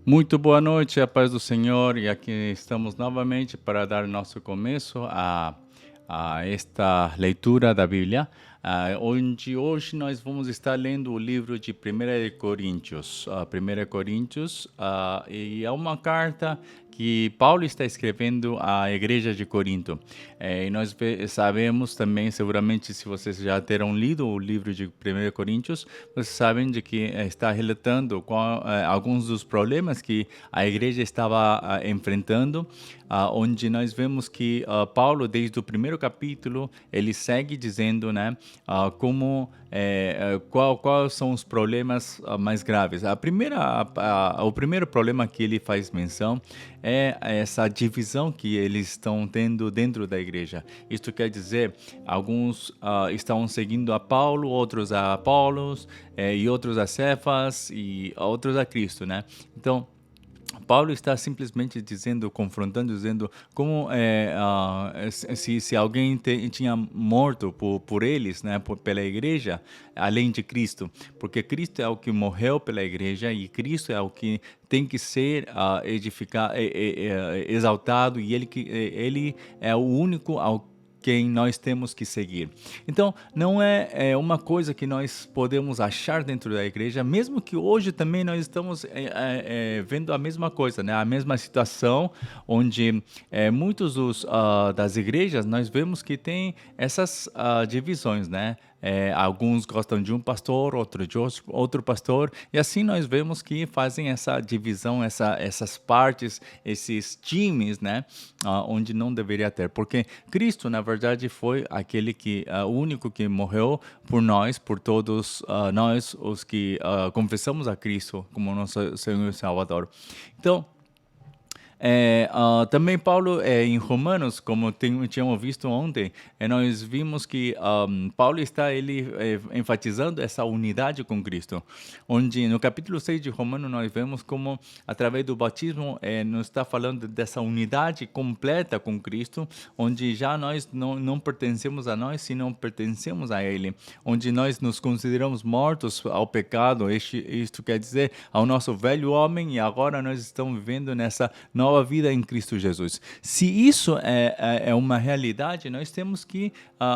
Muito boa noite, a paz do Senhor, e aqui estamos novamente para dar nosso começo a esta leitura da Bíblia, onde hoje nós vamos estar lendo o livro de 1 de Coríntios. 1 Coríntios, e é uma carta que Paulo está escrevendo à igreja de Corinto. E nós sabemos também, seguramente, se vocês já terão lido o livro de 1 Coríntios, vocês sabem de que está relatando alguns dos problemas que a igreja estava enfrentando, onde nós vemos que Paulo, desde o primeiro capítulo, ele segue dizendo, né, quais são os problemas mais graves. O primeiro problema que ele faz menção é essa divisão que eles estão tendo dentro da igreja. Isto quer dizer, alguns estão seguindo a Paulo, outros a Apolos, e outros a Cefas, e outros a Cristo, né? Então, Paulo está simplesmente dizendo, confrontando, dizendo como se alguém tinha morto por eles, né, pela igreja, além de Cristo, porque Cristo é o que morreu pela igreja e Cristo é o que tem que ser edificado, exaltado, e ele é o único ao quem nós temos que seguir. Então, não é uma coisa que nós podemos achar dentro da igreja, mesmo que hoje também nós estamos vendo a mesma coisa, né? A mesma situação, onde muitos das igrejas nós vemos que tem essas divisões, né? Alguns gostam de um pastor, outro de outro pastor, e assim nós vemos que fazem essa divisão, essas partes, esses times, né, onde não deveria ter, porque Cristo, na verdade, foi aquele o único que morreu por nós, por todos nós, os que confessamos a Cristo como nosso Senhor e Salvador. Então, também Paulo, em Romanos, como tínhamos visto ontem, nós vimos que Paulo está enfatizando essa unidade com Cristo, onde no capítulo 6 de Romanos nós vemos como, através do batismo, nos está falando dessa unidade completa com Cristo, onde já nós não pertencemos a nós, senão pertencemos a Ele, onde nós nos consideramos mortos ao pecado, isto quer dizer, ao nosso velho homem, e agora nós estamos vivendo nessa nova vida em Cristo Jesus. Se isso é uma realidade, nós temos que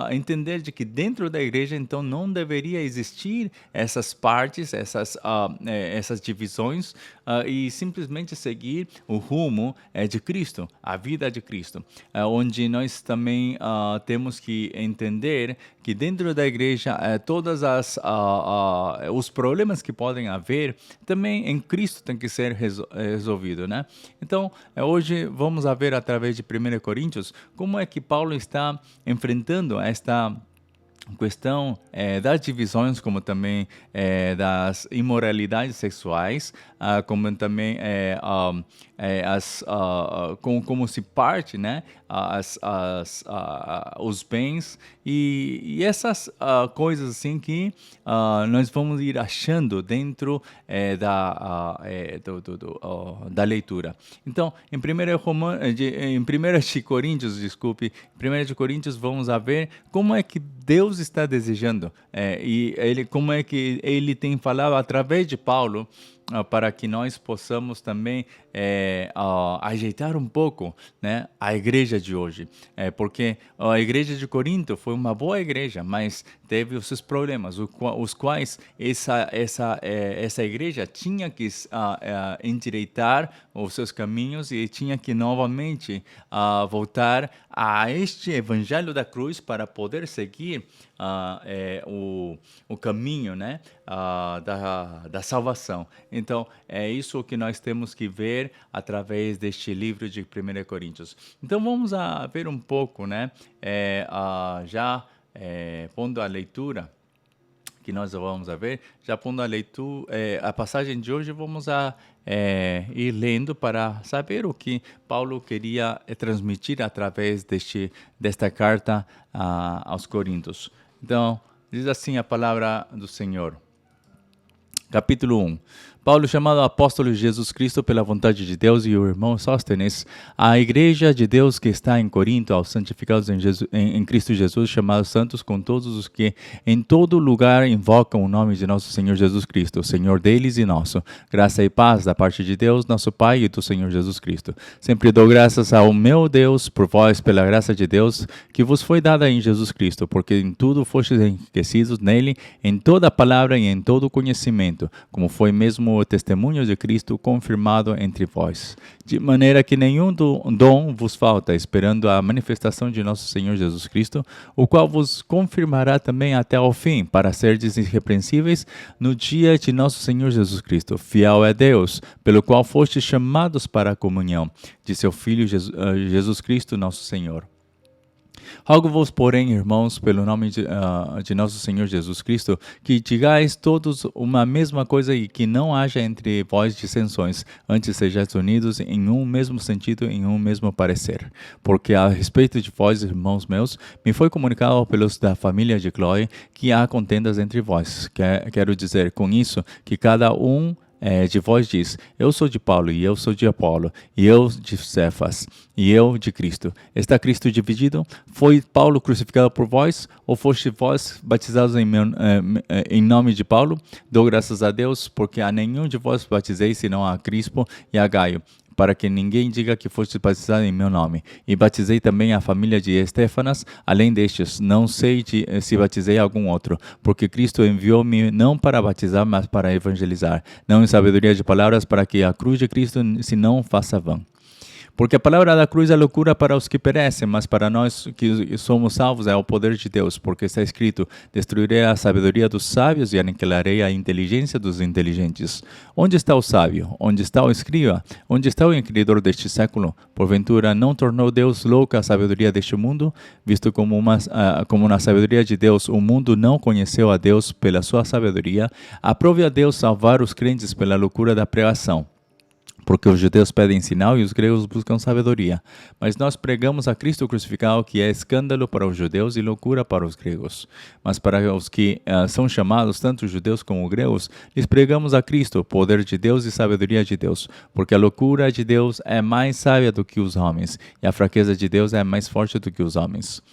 entender de que dentro da igreja, então, não deveria existir essas partes, essas divisões, e simplesmente seguir o rumo de Cristo, a vida de Cristo, onde nós também temos que entender que dentro da igreja todas os problemas que podem haver também em Cristo tem que ser resolvido, né? Então, hoje vamos ver através de 1 Coríntios como é que Paulo está enfrentando esta questão das divisões, como também das imoralidades sexuais, como também como se parte, né, os bens e essas coisas assim que nós vamos ir achando dentro da leitura. Então, em 1 de Coríntios, desculpe, 1 de Coríntios vamos ver como é que Deus está desejando, e como é que ele tem falado através de Paulo, para que nós possamos também ajeitar um pouco, né, a igreja de hoje. Porque a igreja de Corinto foi uma boa igreja, mas teve os seus problemas, os quais essa igreja tinha que endireitar os seus caminhos e tinha que novamente voltar a este evangelho da cruz para poder seguir o caminho, né, da salvação. Então, é isso que nós temos que ver através deste livro de 1 Coríntios. Então, vamos ver um pouco, né, pondo a leitura, que nós vamos ver, já pondo a leitura, a passagem de hoje, vamos ir lendo para saber o que Paulo queria transmitir através desta carta aos Coríntios. Então, diz assim a palavra do Senhor. Capítulo 1. Paulo, chamado apóstolo de Jesus Cristo pela vontade de Deus, e o irmão Sóstenes, a igreja de Deus que está em Corinto, aos santificados em Cristo Jesus, chamados santos, com todos os que em todo lugar invocam o nome de nosso Senhor Jesus Cristo, Senhor deles e nosso. Graça e paz da parte de Deus, nosso Pai, e do Senhor Jesus Cristo. Sempre dou graças ao meu Deus por vós, pela graça de Deus, que vos foi dada em Jesus Cristo, porque em tudo fostes enriquecidos nele, em toda palavra e em todo conhecimento, como foi mesmo o testemunho de Cristo confirmado entre vós. De maneira que nenhum dom vos falta, esperando a manifestação de nosso Senhor Jesus Cristo, o qual vos confirmará também até ao fim, para serdes irrepreensíveis no dia de nosso Senhor Jesus Cristo. Fiel é Deus, pelo qual fostes chamados para a comunhão de seu Filho Jesus Cristo, nosso Senhor. Rogo-vos, porém, irmãos, pelo nome de nosso Senhor Jesus Cristo, que digais todos uma mesma coisa e que não haja entre vós dissensões, antes sejais unidos em um mesmo sentido, em um mesmo parecer. Porque a respeito de vós, irmãos meus, me foi comunicado pelos da família de Cloe que há contendas entre vós. Quero dizer com isso que cada um de vós diz, eu sou de Paulo, e eu sou de Apolo, e eu de Cefas, e eu de Cristo. Está Cristo dividido? Foi Paulo crucificado por vós? Ou foste vós batizados em nome de Paulo? Dou graças a Deus, porque a nenhum de vós batizei, senão a Crispo e a Gaio, para que ninguém diga que foste batizado em meu nome. E batizei também a família de Estéfanas, além destes, não sei se batizei algum outro, porque Cristo enviou-me não para batizar, mas para evangelizar, não em sabedoria de palavras, para que a cruz de Cristo se não faça vã. Porque a palavra da cruz é loucura para os que perecem, mas para nós que somos salvos é o poder de Deus, porque está escrito, destruirei a sabedoria dos sábios e aniquilarei a inteligência dos inteligentes. Onde está o sábio? Onde está o escriba? Onde está o inquiridor deste século? Porventura não tornou Deus louca a sabedoria deste mundo? Visto como na sabedoria de Deus o mundo não conheceu a Deus pela sua sabedoria, aprove a Deus salvar os crentes pela loucura da pregação. Porque os judeus pedem sinal e os gregos buscam sabedoria. Mas nós pregamos a Cristo crucificado, que é escândalo para os judeus e loucura para os gregos. Mas para os que são chamados, tanto judeus como gregos, lhes pregamos a Cristo, poder de Deus e sabedoria de Deus. Porque a loucura de Deus é mais sábia do que os homens, e a fraqueza de Deus é mais forte do que os homens.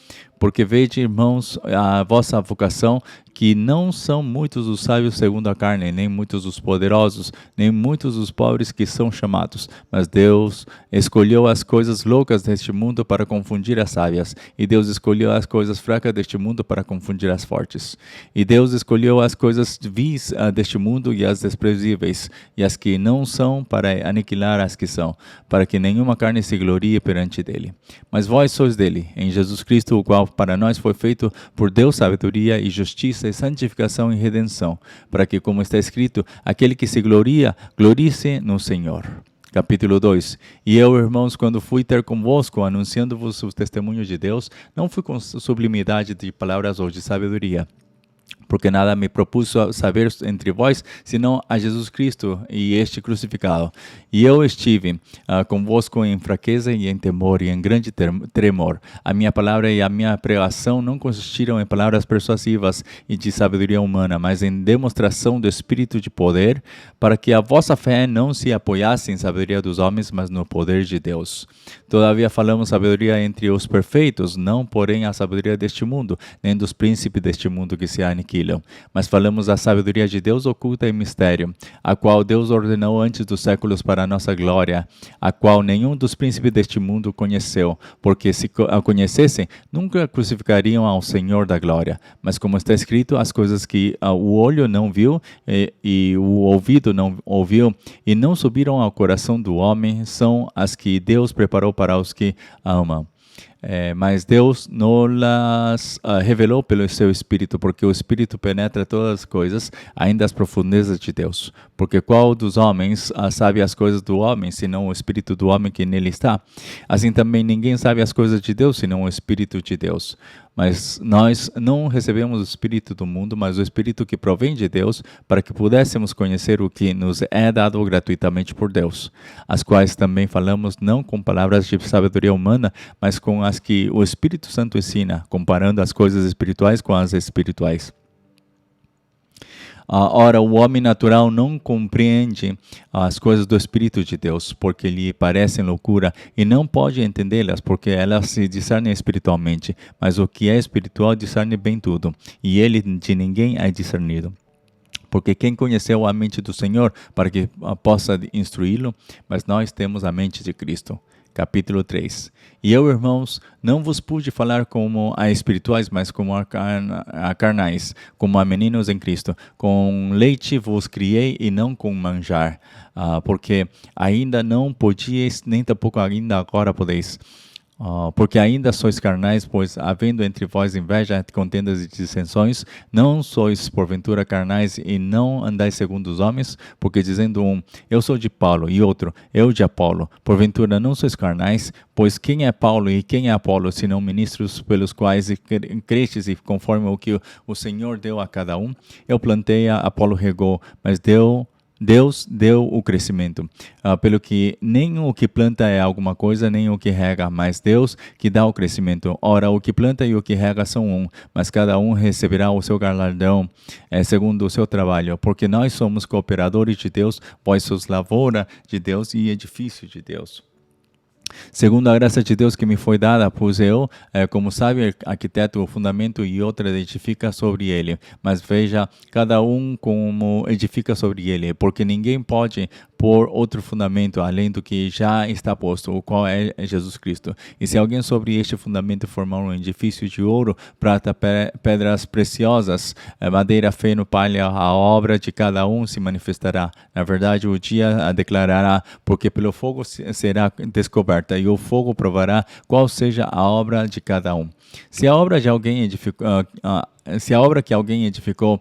Porque vede, irmãos, a vossa vocação, que não são muitos os sábios segundo a carne, nem muitos os poderosos, nem muitos os pobres que são chamados. Mas Deus escolheu as coisas loucas deste mundo para confundir as sábias, e Deus escolheu as coisas fracas deste mundo para confundir as fortes. E Deus escolheu as coisas vis deste mundo e as desprezíveis, e as que não são, para aniquilar as que são, para que nenhuma carne se glorie perante dele. Mas vós sois dele, em Jesus Cristo, o qual para nós foi feito por Deus sabedoria e justiça e santificação e redenção, para que, como está escrito, aquele que se gloria, glorie-se no Senhor. Capítulo 2. E eu, irmãos, quando fui ter convosco, anunciando-vos o testemunho de Deus, não fui com sublimidade de palavras ou de sabedoria, porque nada me propus saber entre vós, senão a Jesus Cristo e este crucificado. E eu estive convosco em fraqueza e em temor e em grande tremor. A minha palavra e a minha pregação não consistiram em palavras persuasivas e de sabedoria humana, mas em demonstração do Espírito de poder, para que a vossa fé não se apoiasse em sabedoria dos homens, mas no poder de Deus. Todavia falamos sabedoria entre os perfeitos, não porém a sabedoria deste mundo, nem dos príncipes deste mundo que se aniquilam. Mas falamos a sabedoria de Deus oculta em mistério, a qual Deus ordenou antes dos séculos para a nossa glória, a qual nenhum dos príncipes deste mundo conheceu, porque se a conhecessem, nunca crucificariam ao Senhor da glória. Mas como está escrito, as coisas que o olho não viu e o ouvido não ouviu e não subiram ao coração do homem, são as que Deus preparou para os que amam. Mas Deus não-las revelou pelo seu Espírito, porque o Espírito penetra todas as coisas, ainda as profundezas de Deus. Porque qual dos homens sabe as coisas do homem, senão o Espírito do homem que nele está? Assim também ninguém sabe as coisas de Deus, senão o Espírito de Deus. Mas nós não recebemos o Espírito do mundo, mas o Espírito que provém de Deus, para que pudéssemos conhecer o que nos é dado gratuitamente por Deus, as quais também falamos não com palavras de sabedoria humana, mas com as que o Espírito Santo ensina, comparando as coisas espirituais com as espirituais. Ora, o homem natural não compreende as coisas do Espírito de Deus, porque lhe parecem loucura, e não pode entendê-las, porque elas se discernem espiritualmente. Mas o que é espiritual discerne bem tudo, e ele de ninguém é discernido. Porque quem conheceu a mente do Senhor para que possa instruí-lo? Mas nós temos a mente de Cristo. Capítulo 3. E eu, irmãos, não vos pude falar como a espirituais, mas como a carnais, como a meninos em Cristo. Com leite vos criei e não com manjar, porque ainda não podíeis, nem tampouco ainda agora podeis. Porque ainda sois carnais, pois havendo entre vós inveja, contendas e dissensões, não sois porventura carnais e não andais segundo os homens? Porque dizendo um, eu sou de Paulo, e outro, eu de Apolo, porventura não sois carnais? Pois quem é Paulo e quem é Apolo, senão ministros pelos quais crestes e conforme o que o Senhor deu a cada um? Eu plantei, Apolo regou, mas Deus deu o crescimento, pelo que nem o que planta é alguma coisa, nem o que rega, mas Deus que dá o crescimento. Ora, o que planta e o que rega são um, mas cada um receberá o seu galardão segundo o seu trabalho, porque nós somos cooperadores de Deus, vós sois lavoura de Deus e edifício de Deus. Segundo a graça de Deus que me foi dada, pus eu, como sábio arquiteto, o fundamento e outra edifica sobre ele. Mas veja, cada um como edifica sobre ele, porque ninguém pode pôr outro fundamento além do que já está posto, o qual é Jesus Cristo. E se alguém sobre este fundamento formar um edifício de ouro, prata, pedras preciosas, madeira, feno, palha, a obra de cada um se manifestará. Na verdade, o dia a declarará, porque pelo fogo será descoberta, e o fogo provará qual seja a obra de cada um. Se a obra de alguém se a obra que alguém edificou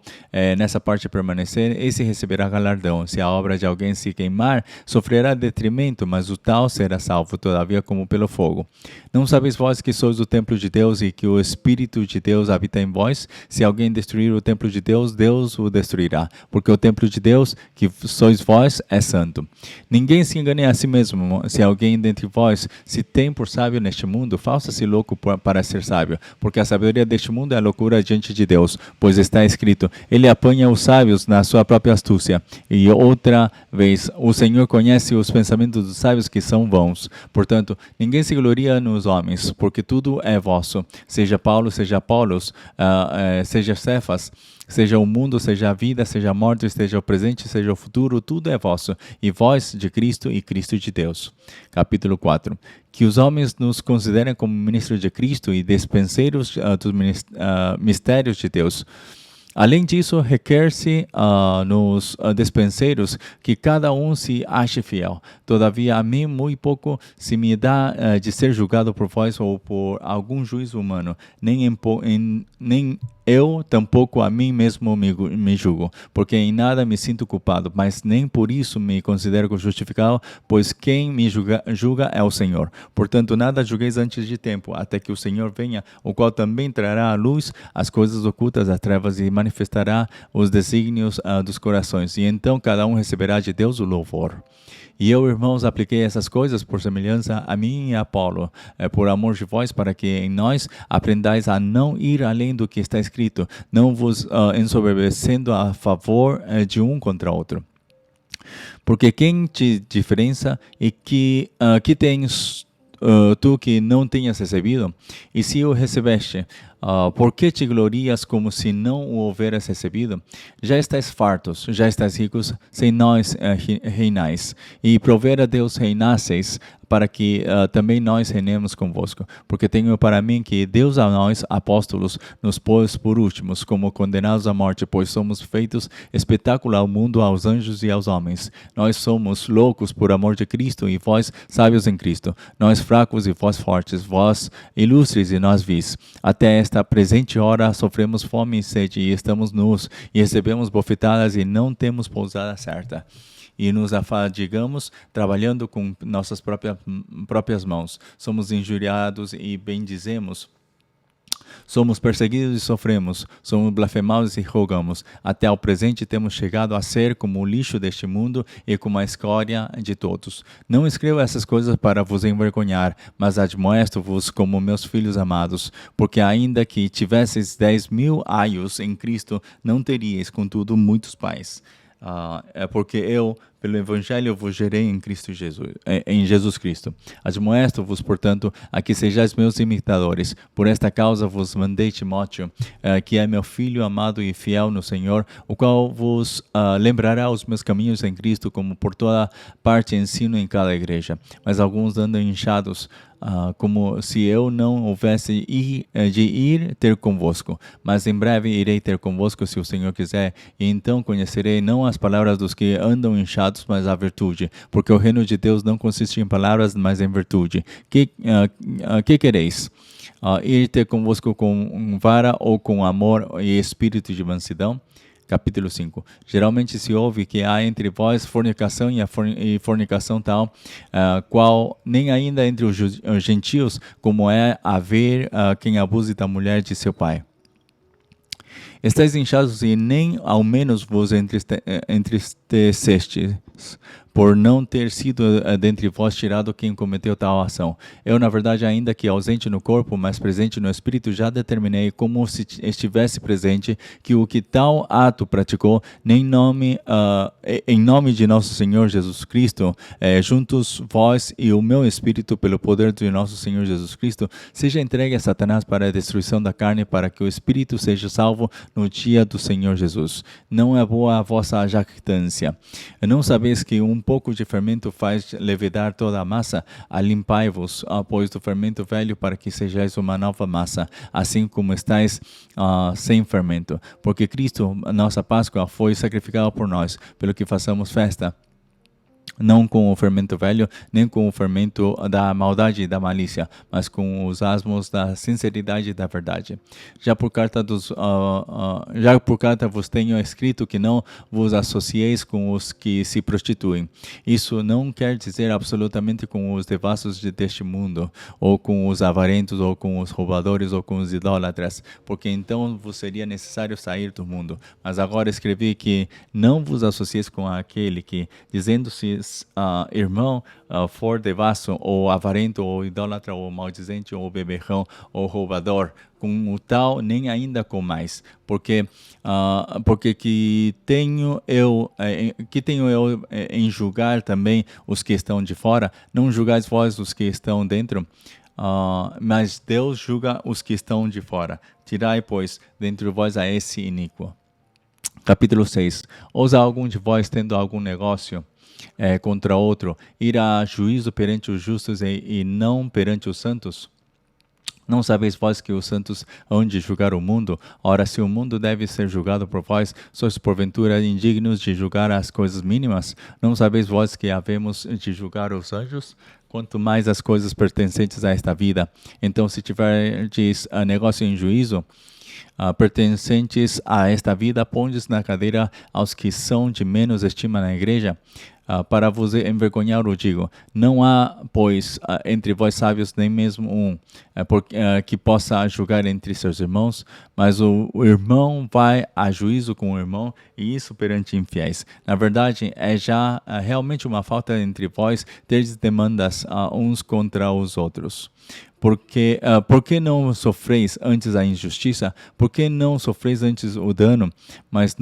nessa parte permanecer, esse receberá galardão. Se a obra de alguém se queimar, sofrerá detrimento, mas o tal será salvo, todavia como pelo fogo. Não sabeis vós que sois o templo de Deus e que o Espírito de Deus habita em vós? Se alguém destruir o templo de Deus, Deus o destruirá, porque o templo de Deus, que sois vós, é santo. Ninguém se engane a si mesmo. Se alguém dentre vós se tem por sábio neste mundo, faça-se louco para ser sábio, porque a sabedoria deste mundo é loucura diante de Deus, pois está escrito, ele apanha os sábios na sua própria astúcia. E outra vez, o Senhor conhece os pensamentos dos sábios que são vãos. Portanto, ninguém se gloria nos homens, porque tudo é vosso, seja Paulo, seja Apolos, seja Cefas, seja o mundo, seja a vida, seja a morte, seja o presente, seja o futuro, tudo é vosso, e vós de Cristo e Cristo de Deus. Capítulo 4. Que os homens nos considerem como ministros de Cristo e despenseiros dos mistérios de Deus. Além disso, requer-se nos despenseiros que cada um se ache fiel. Todavia, a mim muito pouco se me dá de ser julgado por vós ou por algum juízo humano, nem eu tampouco a mim mesmo me julgo, porque em nada me sinto culpado, mas nem por isso me considero justificado, pois quem me julga é o Senhor. Portanto, nada julgueis antes de tempo, até que o Senhor venha, o qual também trará à luz as coisas ocultas das trevas e manifestará os desígnios dos corações, e então cada um receberá de Deus o louvor. E eu, irmãos, apliquei essas coisas por semelhança a mim e a Paulo, por amor de vós, para que em nós aprendais a não ir além do que está escrito, não vos ensoberbecendo a favor de um contra outro. Porque quem te diferença e que tens tu que não tenhas recebido? E se o recebeste, por que te glorias como se não o houveras recebido? Já estáis fartos, já estáis ricos, sem nós reinais. E prover a Deus reinasseis, para que também nós reinemos convosco. Porque tenho para mim que Deus a nós, apóstolos, nos pôs por últimos, como condenados à morte, pois somos feitos espetáculo ao mundo, aos anjos e aos homens. Nós somos loucos por amor de Cristo, e vós sábios em Cristo. Nós fracos e vós fortes, vós ilustres e nós vis. Até esta presente hora sofremos fome e sede, e estamos nus, e recebemos bofetadas, e não temos pousada certa. E nos afadigamos trabalhando com nossas próprias mãos. Somos injuriados e bendizemos. Somos perseguidos e sofremos, somos blasfemados e rogamos. Até ao presente temos chegado a ser como o lixo deste mundo e como a escória de todos. Não escrevo essas coisas para vos envergonhar, mas admoesto-vos como meus filhos amados, porque ainda que tivesseis 10.000 aios em Cristo, não teríeis, contudo, muitos pais. É porque eu, pelo Evangelho, vos gerei em Cristo Jesus, em Jesus Cristo. Admoesto-vos, portanto, a que sejais meus imitadores. Por esta causa vos mandei Timóteo, que é meu filho amado e fiel no Senhor, o qual vos lembrará os meus caminhos em Cristo, como por toda parte ensino em cada igreja. Mas alguns andam inchados, como se eu não houvesse de ir ter convosco. Mas em breve irei ter convosco, se o Senhor quiser, e então conhecerei não as palavras dos que andam inchados, mas a virtude, porque o reino de Deus não consiste em palavras, mas em virtude. Que quereis? Ir ter convosco com vara ou com amor e espírito de mansidão? Capítulo 5. Geralmente se ouve que há entre vós fornicação e fornicação tal, qual nem ainda entre os gentios, como é haver quem abuse da mulher de seu pai. Estais inchados e nem ao menos vos entristecestes, por não ter sido dentre vós tirado quem cometeu tal ação. Eu, na verdade, ainda que ausente no corpo, mas presente no espírito, já determinei, como se estivesse presente, que o que tal ato praticou, em nome de nosso Senhor Jesus Cristo, juntos vós e o meu espírito, pelo poder de nosso Senhor Jesus Cristo, seja entregue a Satanás para a destruição da carne, para que o espírito seja salvo no dia do Senhor Jesus. Não é boa a vossa jactância. Não sabeis que um pouco de fermento faz levedar toda a massa? Alimpai-vos, pois, do fermento velho, para que sejais uma nova massa, assim como estáis sem fermento. Porque Cristo, nossa Páscoa, foi sacrificado por nós, pelo que façamos festa. Não com o fermento velho, nem com o fermento da maldade e da malícia, mas com os asmos da sinceridade e da verdade. Já por carta vos tenho escrito que não vos associeis com os que se prostituem. Isso não quer dizer absolutamente com os devassos deste mundo, ou com os avarentos, ou com os roubadores, ou com os idólatras, porque então vos seria necessário sair do mundo. Mas agora escrevi que não vos associeis com aquele que, dizendo-se irmão, for devasso, ou avarento, ou idólatra, ou maldizente, ou beberrão, ou roubador, com o tal nem ainda com mais, porque que tenho eu em julgar também os que estão de fora? Não julgais vós os que estão dentro? Mas Deus julga os que estão de fora. Tirai, pois, dentre vós a esse iníquo. Capítulo 6. Ousa algum de vós, tendo algum negócio contra outro, ir a juízo perante os justos e não perante os santos? Não sabeis vós que os santos hão de julgar o mundo? Ora, se o mundo deve ser julgado por vós, sois porventura indignos de julgar as coisas mínimas? Não sabeis vós que havemos de julgar os anjos? Quanto mais as coisas pertencentes a esta vida. Então, se tiverdes negócio em juízo, pertencentes a esta vida, pondes na cadeira aos que são de menos estima na igreja. Para vos envergonhar, o digo. Não há, pois, entre vós sábios nem mesmo um que possa julgar entre seus irmãos, mas o irmão vai a juízo com o irmão, e isso perante infiéis. Na verdade, é já realmente uma falta entre vós terdes demandas uns contra os outros. Por que não sofreis antes a injustiça? Por que não sofreis antes o dano? Mas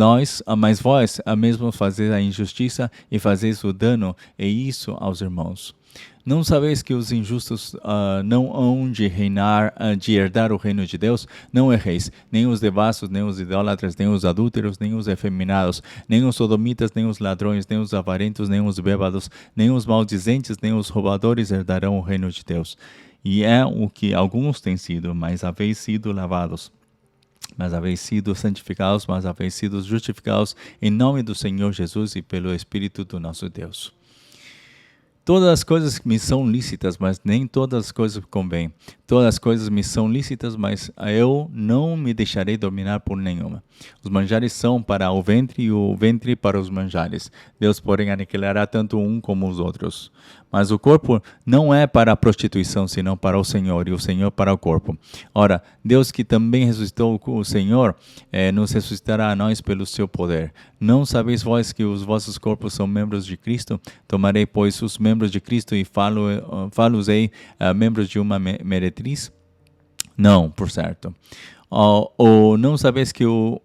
vós mesmo fazeis a injustiça e fazeis o dano, e isso aos irmãos. Não sabeis que os injustos não hão de reinar, de herdar o reino de Deus? Não erreis, nem os devassos, nem os idólatras, nem os adúlteros, nem os efeminados, nem os sodomitas, nem os ladrões, nem os avarentos, nem os bêbados, nem os maldizentes, nem os roubadores herdarão o reino de Deus. E é o que alguns têm sido, mas haveis sido lavados, mas haveis sido santificados, mas haveis sido justificados em nome do Senhor Jesus e pelo Espírito do nosso Deus. Todas as coisas me são lícitas, mas nem todas as coisas convêm. Todas as coisas me são lícitas, mas eu não me deixarei dominar por nenhuma. Os manjares são para o ventre e o ventre para os manjares. Deus, porém, aniquilará tanto um como os outros. Mas o corpo não é para a prostituição, senão para o Senhor, e o Senhor para o corpo. Ora, Deus que também ressuscitou o Senhor, nos ressuscitará a nós pelo seu poder. Não sabeis vós que os vossos corpos são membros de Cristo? Tomarei, pois, os membros de Cristo e falo-os-ei membros de uma meretriz? Não, por certo. Ou não sabeis que o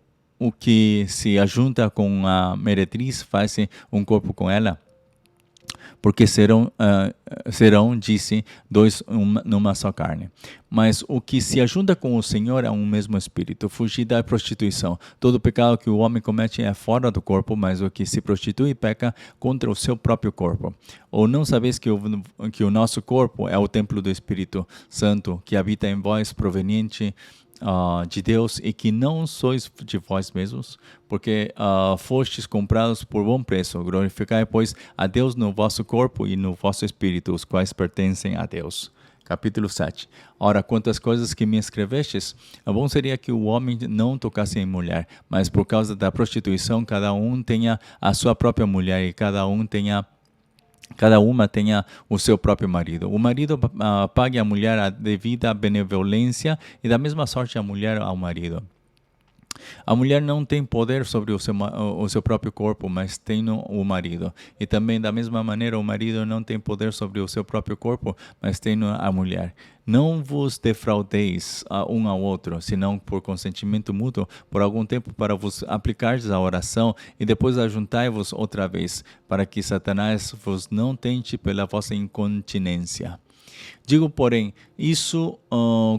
que se ajunta com a meretriz faz um corpo com ela? Porque serão, disse, dois numa só carne. Mas o que se ajunta com o Senhor é um mesmo espírito. Fugir da prostituição. Todo pecado que o homem comete é fora do corpo, mas o que se prostitui peca contra o seu próprio corpo. Ou não sabeis que o nosso corpo é o templo do Espírito Santo, que habita em vós, proveniente de Deus, e que não sois de vós mesmos, porque fostes comprados por bom preço. Glorificai, pois, a Deus no vosso corpo e no vosso espírito, os quais pertencem a Deus. Capítulo 7. Ora, quantas coisas que me escrevestes, bom seria que o homem não tocasse em mulher, mas por causa da prostituição cada um tenha a sua própria mulher e cada uma tenha o seu próprio marido. O marido pague à mulher a devida benevolência e da mesma sorte a mulher ao marido. A mulher não tem poder sobre o seu próprio corpo, mas tem o marido. E também, da mesma maneira, o marido não tem poder sobre o seu próprio corpo, mas tem a mulher. Não vos defraudeis um ao outro, senão por consentimento mútuo, por algum tempo, para vos aplicardes à oração, e depois ajuntai-vos outra vez, para que Satanás vos não tente pela vossa incontinência. Digo, porém, isso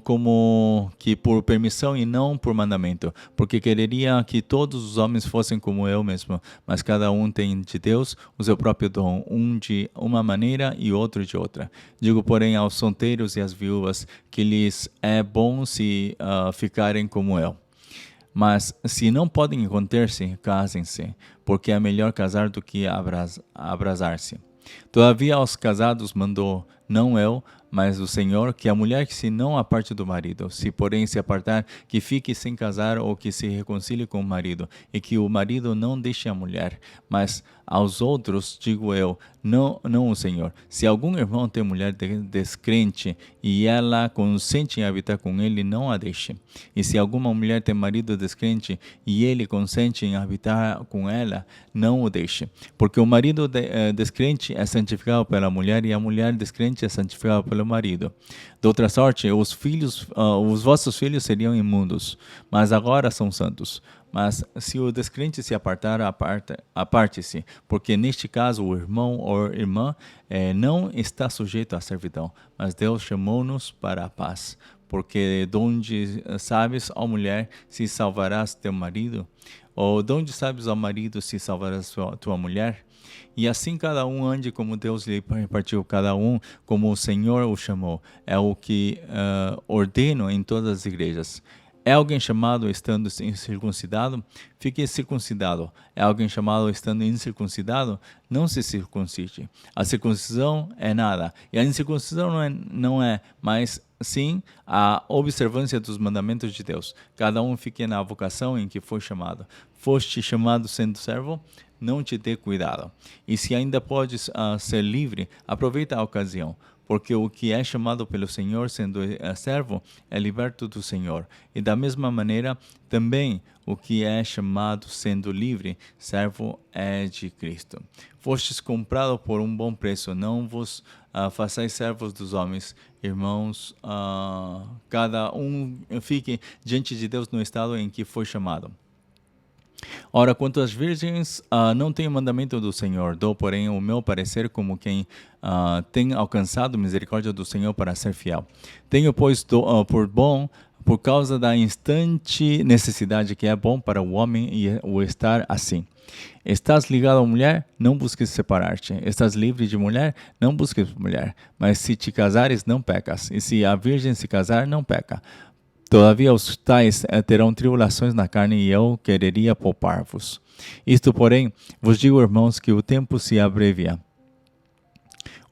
como que por permissão e não por mandamento, porque quereria que todos os homens fossem como eu mesmo, mas cada um tem de Deus o seu próprio dom, um de uma maneira e outro de outra. Digo, porém, aos solteiros e às viúvas, que lhes é bom se ficarem como eu. Mas se não podem conter-se, casem-se, porque é melhor casar do que abrasar-se. Todavia aos casados mandou, não eu, mas o Senhor, que a mulher que se não aparte do marido, se porém se apartar, que fique sem casar ou que se reconcilie com o marido, e que o marido não deixe a mulher. Mas aos outros digo eu, não o Senhor. Se algum irmão tem mulher descrente e ela consente em habitar com ele, não a deixe. E se alguma mulher tem marido descrente e ele consente em habitar com ela, não o deixe. Porque o marido descrente é santificado pela mulher e a mulher descrente é santificada pelo marido. De outra sorte, os vossos filhos seriam imundos, mas agora são santos. Mas se o descrente se apartar, aparte-se, porque neste caso o irmão ou irmã não está sujeito à servidão, mas Deus chamou-nos para a paz. Porque donde sabes, ó mulher, se salvarás teu marido? Ou donde sabes, ó marido, se salvarás tua mulher? E assim cada um ande como Deus lhe repartiu, cada um como o Senhor o chamou. É o que ordeno em todas as igrejas. É alguém chamado estando incircuncidado? Fique circuncidado. É alguém chamado estando incircuncidado? Não se circuncide. A circuncisão é nada. E a incircuncisão não é, mas sim a observância dos mandamentos de Deus. Cada um fique na vocação em que foi chamado. Foste chamado sendo servo? Não te dê cuidado. E se ainda podes ser livre, aproveita a ocasião. Porque o que é chamado pelo Senhor sendo servo é liberto do Senhor. E da mesma maneira, também o que é chamado sendo livre, servo é de Cristo. Fostes comprado por um bom preço, não vos façais servos dos homens. Irmãos, cada um fique diante de Deus no estado em que foi chamado. Ora, quanto às virgens, não tenho mandamento do Senhor, dou, porém, o meu parecer como quem tem alcançado misericórdia do Senhor para ser fiel. Tenho, pois, por bom, por causa da instante necessidade que é bom para o homem e o estar assim. Estás ligado à mulher? Não busques separar-te. Estás livre de mulher? Não busques mulher. Mas se te casares, não pecas. E se a virgem se casar, não peca. Todavia os tais terão tribulações na carne e eu quereria poupar-vos. Isto, porém, vos digo, irmãos, que o tempo se abrevia.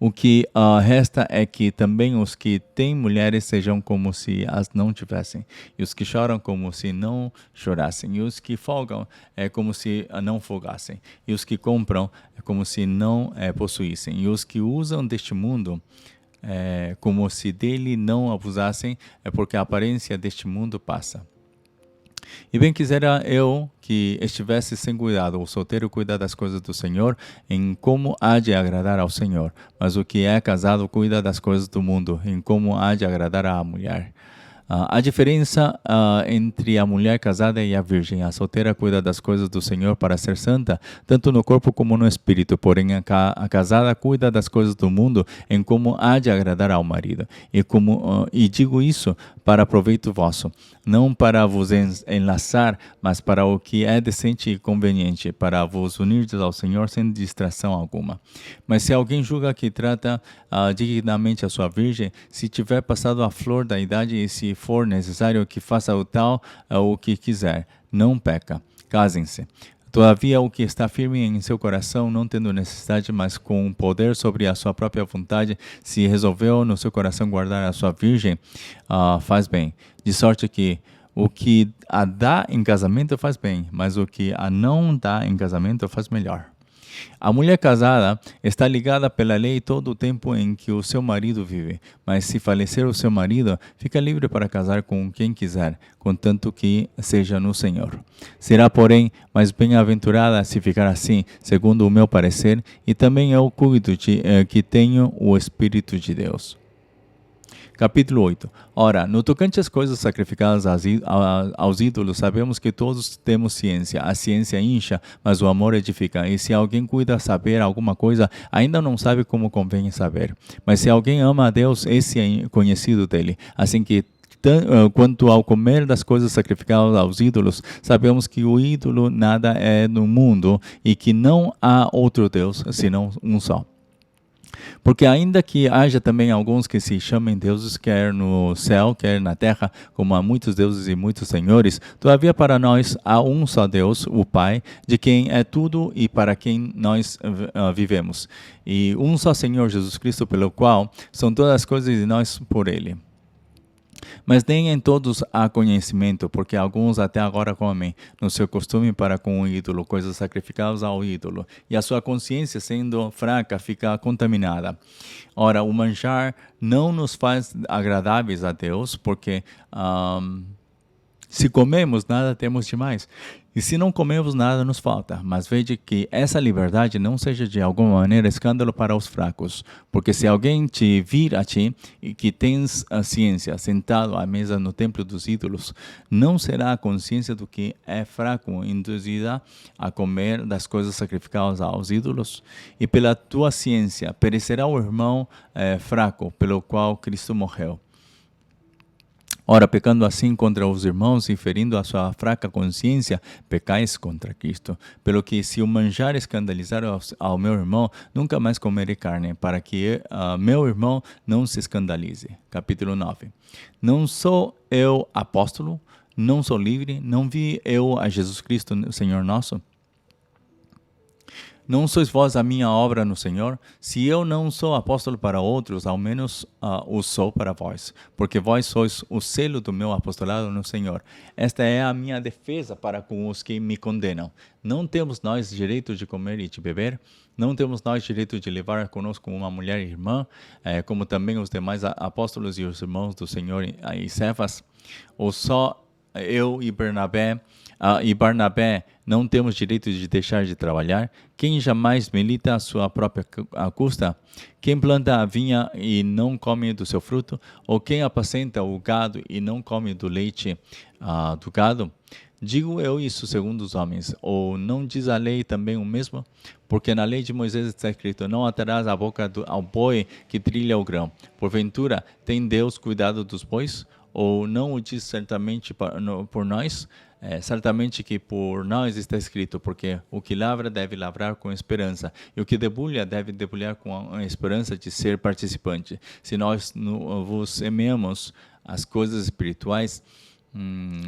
O que resta é que também os que têm mulheres sejam como se as não tivessem, e os que choram como se não chorassem, e os que folgam é como se não folgassem, e os que compram é como se não possuíssem, e os que usam deste mundo como se dele não abusassem, é porque a aparência deste mundo passa. E bem quisera eu que estivesse sem cuidado, o solteiro cuida das coisas do Senhor, em como há de agradar ao Senhor. Mas o que é casado cuida das coisas do mundo, em como há de agradar à mulher. A diferença entre a mulher casada e a virgem. A solteira cuida das coisas do Senhor para ser santa, tanto no corpo como no espírito. Porém, a casada cuida das coisas do mundo, em como há de agradar ao marido. E digo isso para proveito vosso, não para vos enlaçar, mas para o que é decente e conveniente, para vos unirdes ao Senhor sem distração alguma. Mas se alguém julga que trata dignamente a sua virgem, se tiver passado a flor da idade e se for necessário que faça o tal o que quiser, não peca. Casem-se. Todavia, o que está firme em seu coração, não tendo necessidade, mas com poder sobre a sua própria vontade, se resolveu no seu coração guardar a sua virgem, faz bem. De sorte que o que a dá em casamento faz bem, mas o que a não dá em casamento faz melhor. A mulher casada está ligada pela lei todo o tempo em que o seu marido vive, mas se falecer o seu marido, fica livre para casar com quem quiser, contanto que seja no Senhor. Será, porém, mais bem-aventurada se ficar assim, segundo o meu parecer, e também eu cuido de que tenho o Espírito de Deus. Capítulo 8. Ora, no tocante às coisas sacrificadas aos ídolos, sabemos que todos temos ciência. A ciência incha, mas o amor edifica. E se alguém cuida saber alguma coisa, ainda não sabe como convém saber. Mas se alguém ama a Deus, esse é conhecido dele. Assim que quanto ao comer das coisas sacrificadas aos ídolos, sabemos que o ídolo nada é no mundo e que não há outro Deus, senão um só. Porque ainda que haja também alguns que se chamem deuses, quer no céu, quer na terra, como há muitos deuses e muitos senhores, todavia para nós há um só Deus, o Pai, de quem é tudo e para quem nós vivemos. E um só Senhor Jesus Cristo, pelo qual são todas as coisas e nós por Ele. Mas nem em todos há conhecimento, porque alguns até agora comem, no seu costume para com o ídolo, coisas sacrificadas ao ídolo, e a sua consciência, sendo fraca, fica contaminada. Ora, o manjar não nos faz agradáveis a Deus, porque se comemos, nada temos demais. E se não comemos, nada nos falta. Mas veja que essa liberdade não seja de alguma maneira escândalo para os fracos. Porque se alguém te vir a ti, e que tens a ciência sentado à mesa no templo dos ídolos, não será a consciência do que é fraco induzida a comer das coisas sacrificadas aos ídolos? E pela tua ciência perecerá o irmão fraco, pelo qual Cristo morreu. Ora, pecando assim contra os irmãos e ferindo a sua fraca consciência, pecais contra Cristo. Pelo que, se o manjar escandalizar ao meu irmão, nunca mais comerei carne, para que meu irmão não se escandalize. Capítulo 9. Não sou eu apóstolo? Não sou livre? Não vi eu a Jesus Cristo, Senhor nosso? Não sois vós a minha obra no Senhor? Se eu não sou apóstolo para outros, ao menos o sou para vós, porque vós sois o selo do meu apostolado no Senhor. Esta é a minha defesa para com os que me condenam. Não temos nós direito de comer e de beber? Não temos nós direito de levar conosco uma mulher irmã, como também os demais apóstolos e os irmãos do Senhor e Cefas? Ou só eu e Barnabé não temos direito de deixar de trabalhar? Quem jamais milita a sua própria custa? Quem planta a vinha e não come do seu fruto? Ou quem apacenta o gado e não come do leite do gado? Digo eu isso segundo os homens, ou não diz a lei também o mesmo? Porque na lei de Moisés está escrito, não atarás a boca ao boi que trilha o grão. Porventura, tem Deus cuidado dos bois? Ou não o diz certamente por nós? Certamente que por nós está escrito, porque o que lavra deve lavrar com esperança, e o que debulha deve debulhar com a esperança de ser participante. Se nós vos semeamos as coisas espirituais,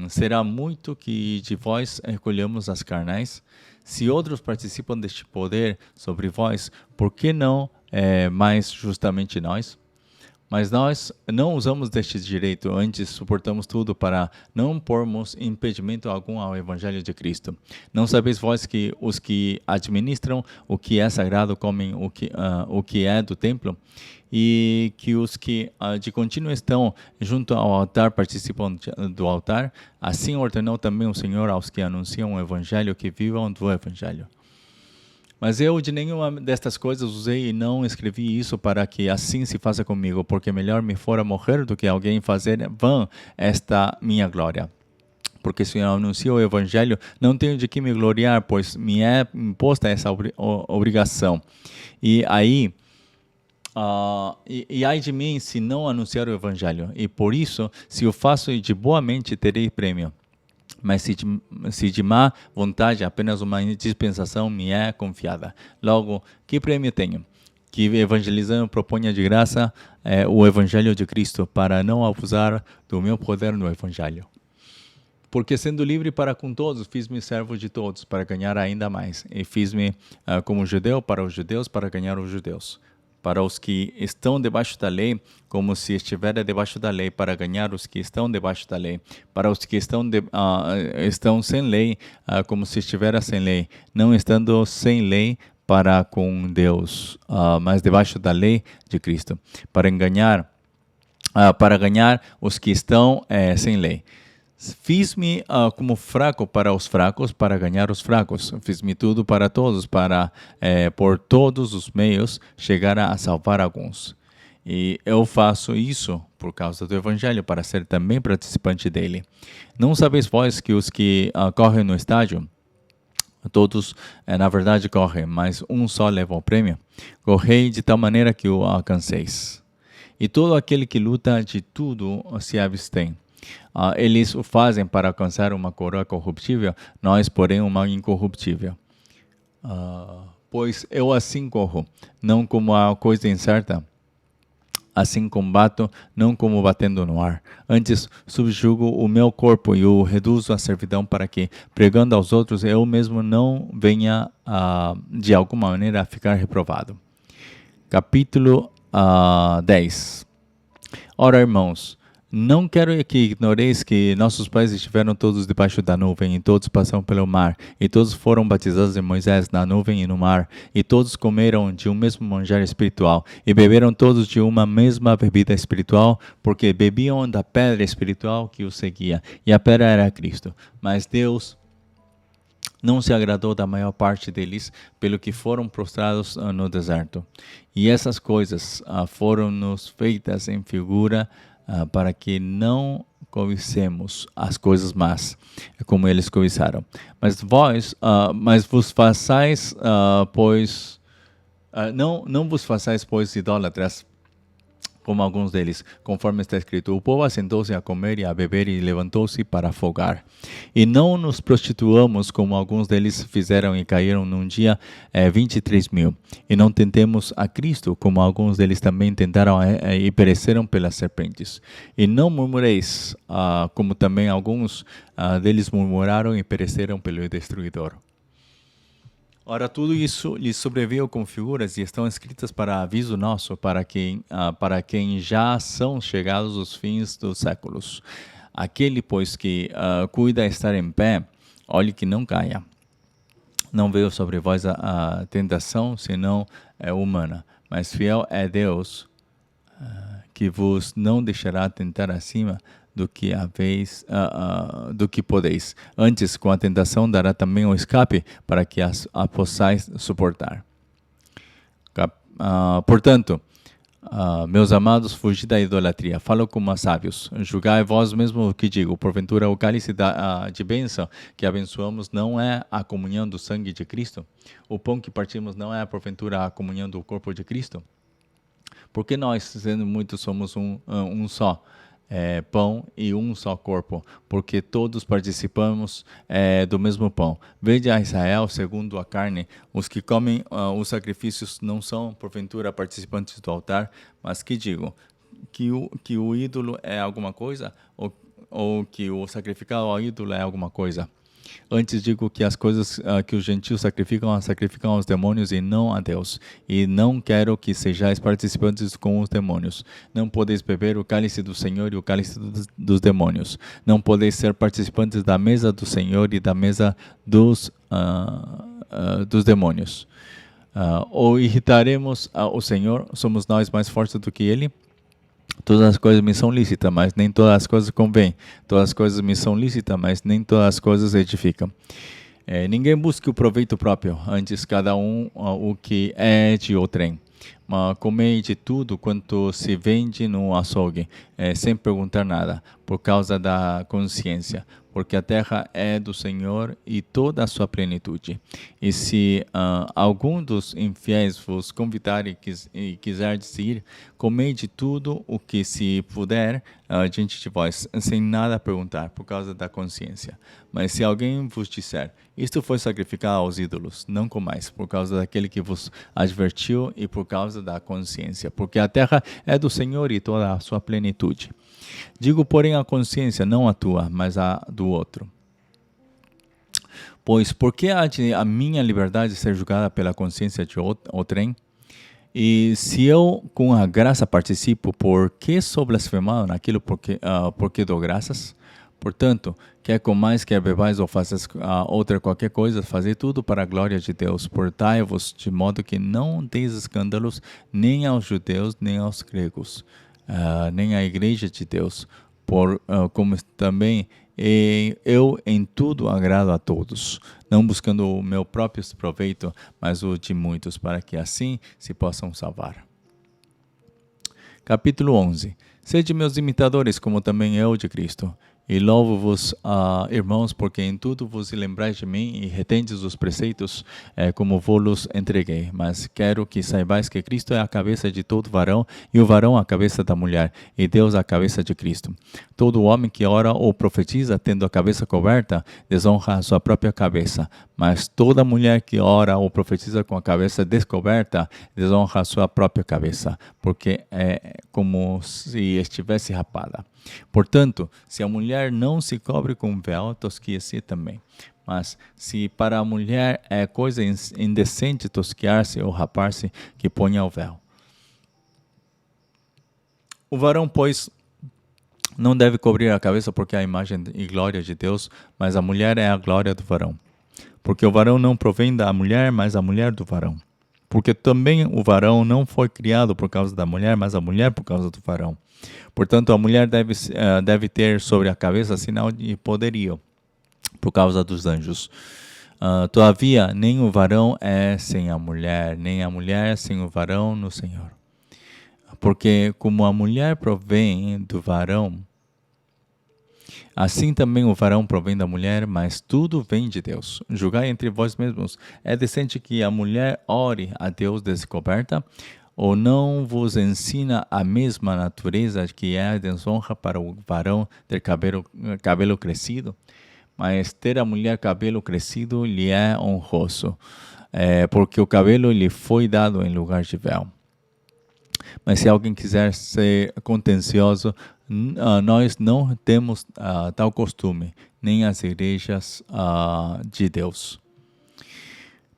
será muito que de vós recolhamos as carnais. Se outros participam deste poder sobre vós, por que não mais justamente nós? Mas nós não usamos deste direito, antes suportamos tudo para não pormos impedimento algum ao Evangelho de Cristo. Não sabeis vós que os que administram o que é sagrado comem o que é do templo? E que os que de contínuo estão junto ao altar participam do altar? Assim ordenou também o Senhor aos que anunciam o Evangelho que vivam do Evangelho. Mas eu de nenhuma destas coisas usei e não escrevi isso para que assim se faça comigo, porque melhor me fora morrer do que alguém fazer vã esta minha glória. Porque se eu anuncio o Evangelho, não tenho de que me gloriar, pois me é imposta essa obrigação. E aí, ai de mim se não anunciar o Evangelho. E por isso, se o faço de boa mente, terei prêmio. Mas se de má vontade apenas uma dispensação me é confiada. Logo, que prêmio tenho? Que evangelizando proponha de graça o Evangelho de Cristo, para não abusar do meu poder no Evangelho. Porque sendo livre para com todos, fiz-me servo de todos, para ganhar ainda mais. E fiz-me como judeu para os judeus, para ganhar os judeus. Para os que estão debaixo da lei, como se estivera debaixo da lei, para ganhar os que estão debaixo da lei. Para os que estão sem lei, como se estivera sem lei, não estando sem lei para com Deus, mas debaixo da lei de Cristo, para ganhar os que estão sem lei. Fiz-me como fraco para os fracos, para ganhar os fracos. Fiz-me tudo para todos, para, por todos os meios, chegar a salvar alguns. E eu faço isso por causa do Evangelho, para ser também participante dele. Não sabeis vós que os que correm no estádio, todos, na verdade, correm, mas um só leva o prêmio? Correi de tal maneira que o alcanceis. E todo aquele que luta de tudo se abstém. Eles o fazem para alcançar uma coroa corruptível, nós, porém, uma incorruptível. Pois eu assim corro, não como a coisa incerta, assim combato, não como batendo no ar. Antes subjugo o meu corpo e o reduzo à servidão, para que, pregando aos outros, eu mesmo não venha, de alguma maneira, a ficar reprovado. Capítulo 10. Ora, irmãos, não quero que ignoreis que nossos pais estiveram todos debaixo da nuvem, e todos passaram pelo mar, e todos foram batizados em Moisés na nuvem e no mar, e todos comeram de um mesmo manjar espiritual, e beberam todos de uma mesma bebida espiritual, porque bebiam da pedra espiritual que os seguia, e a pedra era Cristo. Mas Deus não se agradou da maior parte deles, pelo que foram prostrados no deserto. E essas coisas foram-nos feitas em figura, para que não cobicemos as coisas más, como eles cobiçaram. Mas vos façais, pois, não vos façais, pois, idólatras, como alguns deles, conforme está escrito: o povo assentou-se a comer e a beber e levantou-se para folgar. E não nos prostituamos, como alguns deles fizeram e caíram num dia 23.000. E não tentemos a Cristo, como alguns deles também tentaram e pereceram pelas serpentes. E não murmureis, como também alguns deles murmuraram e pereceram pelo destruidor. Ora, tudo isso lhes sobreveio com figuras e estão escritas para aviso nosso, para quem já são chegados os fins dos séculos. Aquele, pois, que cuida estar em pé, olhe que não caia. Não veio sobre vós a tentação, senão humana, mas fiel é Deus, que vos não deixará tentar acima do que podeis. Antes, com a tentação, dará também o escape, para que a possais suportar. Portanto, meus amados, fugi da idolatria. Falo como a sábios. Julgai vós mesmo o que digo. Porventura, o cálice de bênção que abençoamos não é a comunhão do sangue de Cristo? O pão que partimos não é, porventura, a comunhão do corpo de Cristo? Porque nós, sendo muitos, somos um só pão e um só corpo, porque todos participamos do mesmo pão. Vede a Israel segundo a carne: os que comem os sacrifícios não são, porventura, participantes do altar. Mas que digo? Que o ídolo é alguma coisa? Ou que o sacrificado ao ídolo é alguma coisa? Antes digo que as coisas que os gentios sacrificam aos demônios e não a Deus. E não quero que sejais participantes com os demônios. Não podeis beber o cálice do Senhor e o cálice dos demônios. Não podeis ser participantes da mesa do Senhor e da mesa dos demônios. Ou irritaremos o Senhor? Somos nós mais fortes do que Ele? Todas as coisas me são lícitas, mas nem todas as coisas convêm. Todas as coisas me são lícitas, mas nem todas as coisas edificam. Ninguém busque o proveito próprio, antes cada um o que é de outrem. Comei de tudo quanto se vende no açougue, sem perguntar nada, por causa da consciência, porque a terra é do Senhor e toda a sua plenitude. E se algum dos infiéis vos convidar e quiser ir, comei de tudo o que se puder diante de vós, sem nada perguntar, por causa da consciência. Mas se alguém vos disser, isto foi sacrificar aos ídolos, não comais, por causa daquele que vos advertiu e por causa da consciência, porque a terra é do Senhor e toda a sua plenitude. Digo, porém, a consciência, não a tua, mas a do outro. Pois, por que há de a minha liberdade ser julgada pela consciência de outrem? E se eu com a graça participo, por que sou blasfemado naquilo porque dou graças? Portanto, quer comais, quer bebais ou faças outra qualquer coisa, fazei tudo para a glória de Deus. Portai-vos de modo que não deis escândalos nem aos judeus, nem aos gregos, nem à igreja de Deus, como também eu em tudo agrado a todos, não buscando o meu próprio proveito, mas o de muitos, para que assim se possam salvar. Capítulo 11. Sede meus imitadores, como também eu de Cristo. E louvo-vos, irmãos, porque em tudo vos lembrais de mim e retendes os preceitos, como vos entreguei. Mas quero que saibais que Cristo é a cabeça de todo varão, e o varão a cabeça da mulher, e Deus a cabeça de Cristo. Todo homem que ora ou profetiza, tendo a cabeça coberta, desonra a sua própria cabeça. Mas toda mulher que ora ou profetiza com a cabeça descoberta, desonra a sua própria cabeça, porque é como se estivesse rapada. Portanto, se a mulher não se cobre com véu, tosquia-se também. Mas se para a mulher é coisa indecente tosquiar-se ou rapar-se, que ponha o véu. O varão, pois, não deve cobrir a cabeça porque é a imagem e glória de Deus, mas a mulher é a glória do varão. Porque o varão não provém da mulher, mas a mulher do varão. Porque também o varão não foi criado por causa da mulher, mas a mulher por causa do varão. Portanto, a mulher deve ter sobre a cabeça sinal de poderio, por causa dos anjos. Todavia, nem o varão é sem a mulher, nem a mulher sem o varão no Senhor. Porque como a mulher provém do varão, assim também o varão provém da mulher, mas tudo vem de Deus. Julgai entre vós mesmos. É decente que a mulher ore a Deus descoberta? Ou não vos ensina a mesma natureza que é a desonra para o varão ter cabelo crescido? Mas ter a mulher cabelo crescido lhe é honroso, porque o cabelo lhe foi dado em lugar de véu. Mas se alguém quiser ser contencioso, nós não temos tal costume, nem as igrejas de Deus.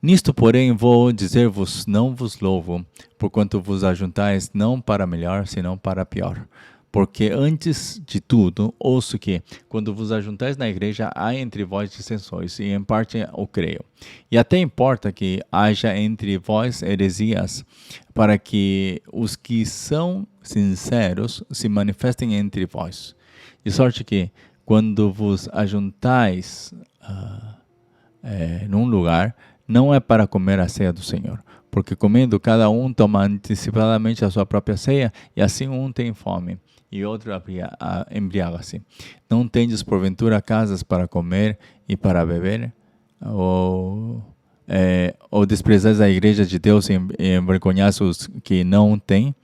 Nisto, porém, vou dizer-vos, não vos louvo, porquanto vos ajuntais não para melhor, senão para pior. Porque antes de tudo, ouço que, quando vos ajuntais na igreja, há entre vós dissensões, e em parte o creio. E até importa que haja entre vós heresias, para que os que são sinceros se manifestem entre vós. De sorte que, quando vos ajuntais num lugar, não é para comer a ceia do Senhor, porque comendo cada um toma antecipadamente a sua própria ceia, e assim um tem fome, e outro embriaga-se. Não tendes porventura casas para comer e para beber? Ou desprezais a igreja de Deus e envergonhais os que não têm?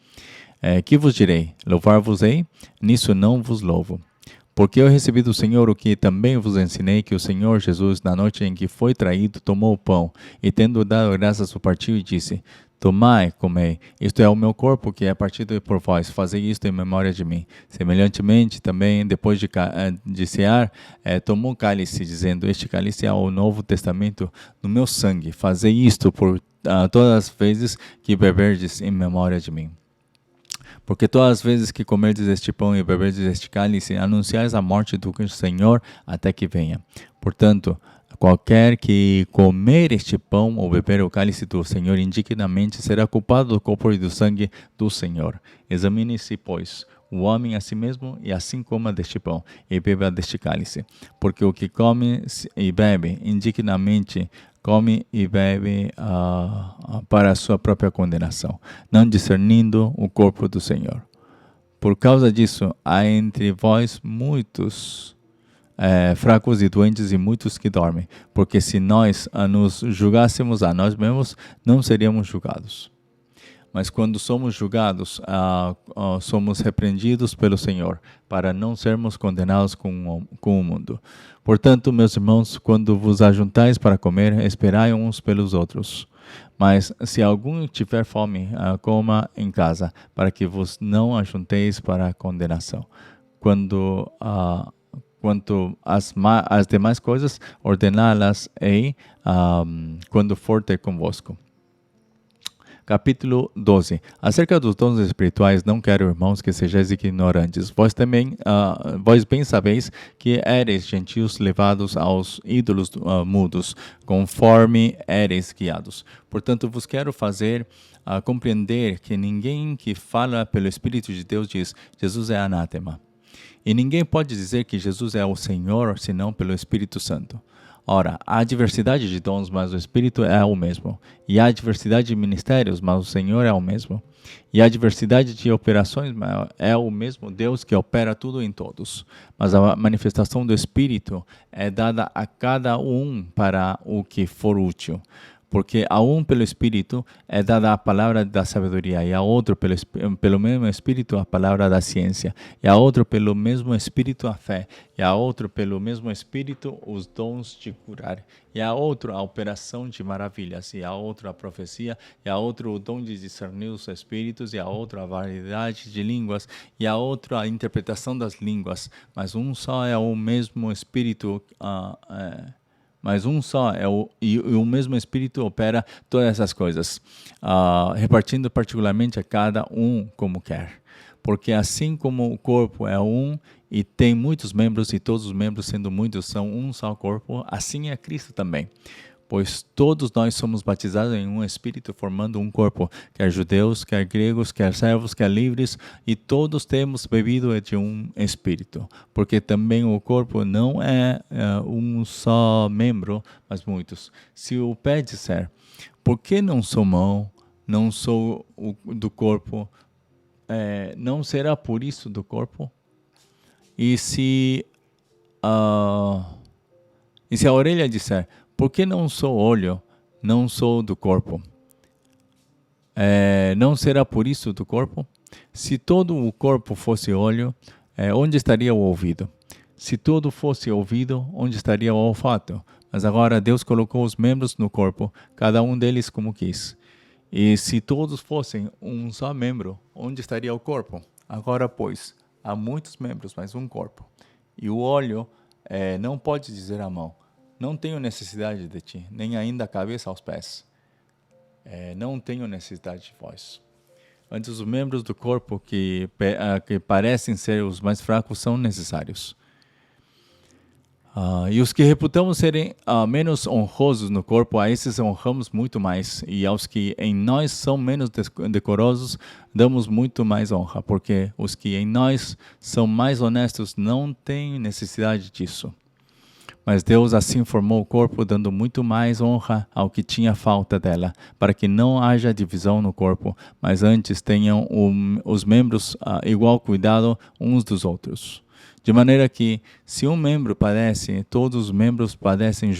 Que vos direi? Louvar-vos-ei? Nisso não vos louvo. Porque eu recebi do Senhor o que também vos ensinei, que o Senhor Jesus, na noite em que foi traído, tomou o pão, e tendo dado graças, o partiu e disse: Tomai, comei, isto é o meu corpo que é partido por vós, fazei isto em memória de mim. Semelhantemente, também, depois de cear, tomou o cálice, dizendo, este cálice é o novo testamento no meu sangue, fazei isto por todas as vezes que beberdes em memória de mim. Porque todas as vezes que comerdes este pão e beberdes este cálice, anunciais a morte do Senhor até que venha. Portanto, qualquer que comer este pão ou beber o cálice do Senhor indignamente será culpado do corpo e do sangue do Senhor. Examine-se, pois, o homem a si mesmo, e assim coma deste pão e beba deste cálice. Porque o que come e bebe indignamente, come e bebe para a sua própria condenação, não discernindo o corpo do Senhor. Por causa disso, há entre vós muitos fracos e doentes e muitos que dormem, porque se nós nos julgássemos a nós mesmos, não seríamos julgados. Mas quando somos julgados, somos repreendidos pelo Senhor, para não sermos condenados com o mundo. Portanto, meus irmãos, quando vos ajuntais para comer, esperai uns pelos outros. Mas se algum tiver fome, coma em casa, para que vos não ajunteis para a condenação. Quanto às demais coisas, ordená-las-ei quando for ter convosco. Capítulo 12. Acerca dos dons espirituais, não quero, irmãos, que sejais ignorantes. Vós também, vós bem sabeis que éreis gentios levados aos ídolos mudos, conforme éreis guiados. Portanto, vos quero fazer compreender que ninguém que fala pelo Espírito de Deus diz, Jesus é anátema. E ninguém pode dizer que Jesus é o Senhor, senão pelo Espírito Santo. Ora, há diversidade de dons, mas o Espírito é o mesmo. E há diversidade de ministérios, mas o Senhor é o mesmo. E há diversidade de operações, mas é o mesmo Deus que opera tudo em todos. Mas a manifestação do Espírito é dada a cada um para o que for útil. Porque a um pelo Espírito é dada a palavra da sabedoria, e a outro pelo mesmo Espírito a palavra da ciência, e a outro pelo mesmo Espírito a fé, e a outro pelo mesmo Espírito os dons de curar, e a outro a operação de maravilhas, e a outro a profecia, e a outro o dom de discernir os espíritos, e a outro a variedade de línguas, e a outro a interpretação das línguas. Mas um só é o mesmo Espírito Mas um só e o mesmo Espírito opera todas essas coisas, repartindo particularmente a cada um como quer. Porque assim como o corpo é um e tem muitos membros, e todos os membros, sendo muitos, são um só corpo, assim é Cristo também. Pois todos nós somos batizados em um Espírito, formando um corpo, quer judeus, quer gregos, quer servos, quer livres, e todos temos bebido de um Espírito. Porque também o corpo não é um só membro, mas muitos. Se o pé disser, por que não sou mão, não sou do corpo, não será por isso do corpo? E se a orelha disser, por que não sou olho, não sou do corpo? Não será por isso do corpo? Se todo o corpo fosse olho, onde estaria o ouvido? Se todo fosse ouvido, onde estaria o olfato? Mas agora Deus colocou os membros no corpo, cada um deles como quis. E se todos fossem um só membro, onde estaria o corpo? Agora, pois, há muitos membros, mas um corpo. E o olho não pode dizer à mão, não tenho necessidade de ti, nem ainda a cabeça aos pés. Não tenho necessidade de vós. Antes, os membros do corpo que parecem ser os mais fracos são necessários. E os que reputamos serem menos honrosos no corpo, a esses honramos muito mais. E aos que em nós são menos decorosos, damos muito mais honra. Porque os que em nós são mais honestos não têm necessidade disso. Mas Deus assim formou o corpo, dando muito mais honra ao que tinha falta dela, para que não haja divisão no corpo, mas antes tenham os membros igual cuidado uns dos outros. De maneira que, se um membro padece, todos os membros padecem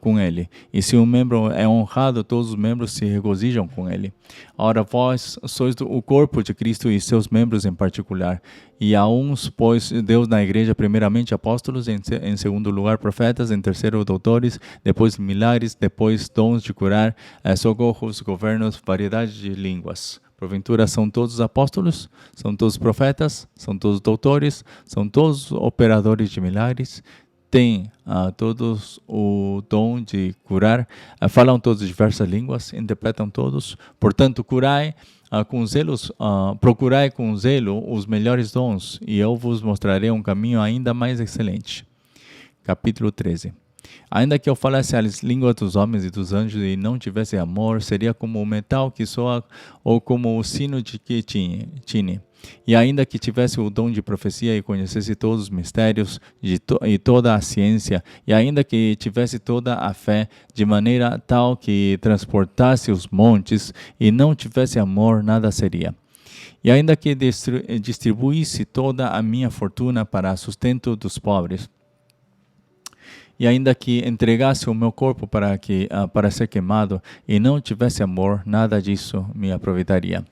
com ele. E se um membro é honrado, todos os membros se regozijam com ele. Ora, vós sois o corpo de Cristo e seus membros em particular. E a uns pôs Deus na igreja, primeiramente apóstolos, em segundo lugar profetas, em terceiro doutores, depois milagres, depois dons de curar, socorros, governos, variedade de línguas. Porventura são todos apóstolos, são todos profetas, são todos doutores, são todos operadores de milagres, têm todos o dom de curar, falam todos diversas línguas, interpretam todos. Portanto, procurai com zelo os melhores dons, e eu vos mostrarei um caminho ainda mais excelente. Capítulo 13. Ainda que eu falasse as línguas dos homens e dos anjos e não tivesse amor, seria como o metal que soa ou como o sino de que tine. E ainda que tivesse o dom de profecia e conhecesse todos os mistérios e toda a ciência, e ainda que tivesse toda a fé, de maneira tal que transportasse os montes, e não tivesse amor, nada seria. E ainda que distribuísse toda a minha fortuna para sustento dos pobres, e ainda que entregasse o meu corpo para ser queimado e não tivesse amor, nada disso me aproveitaria.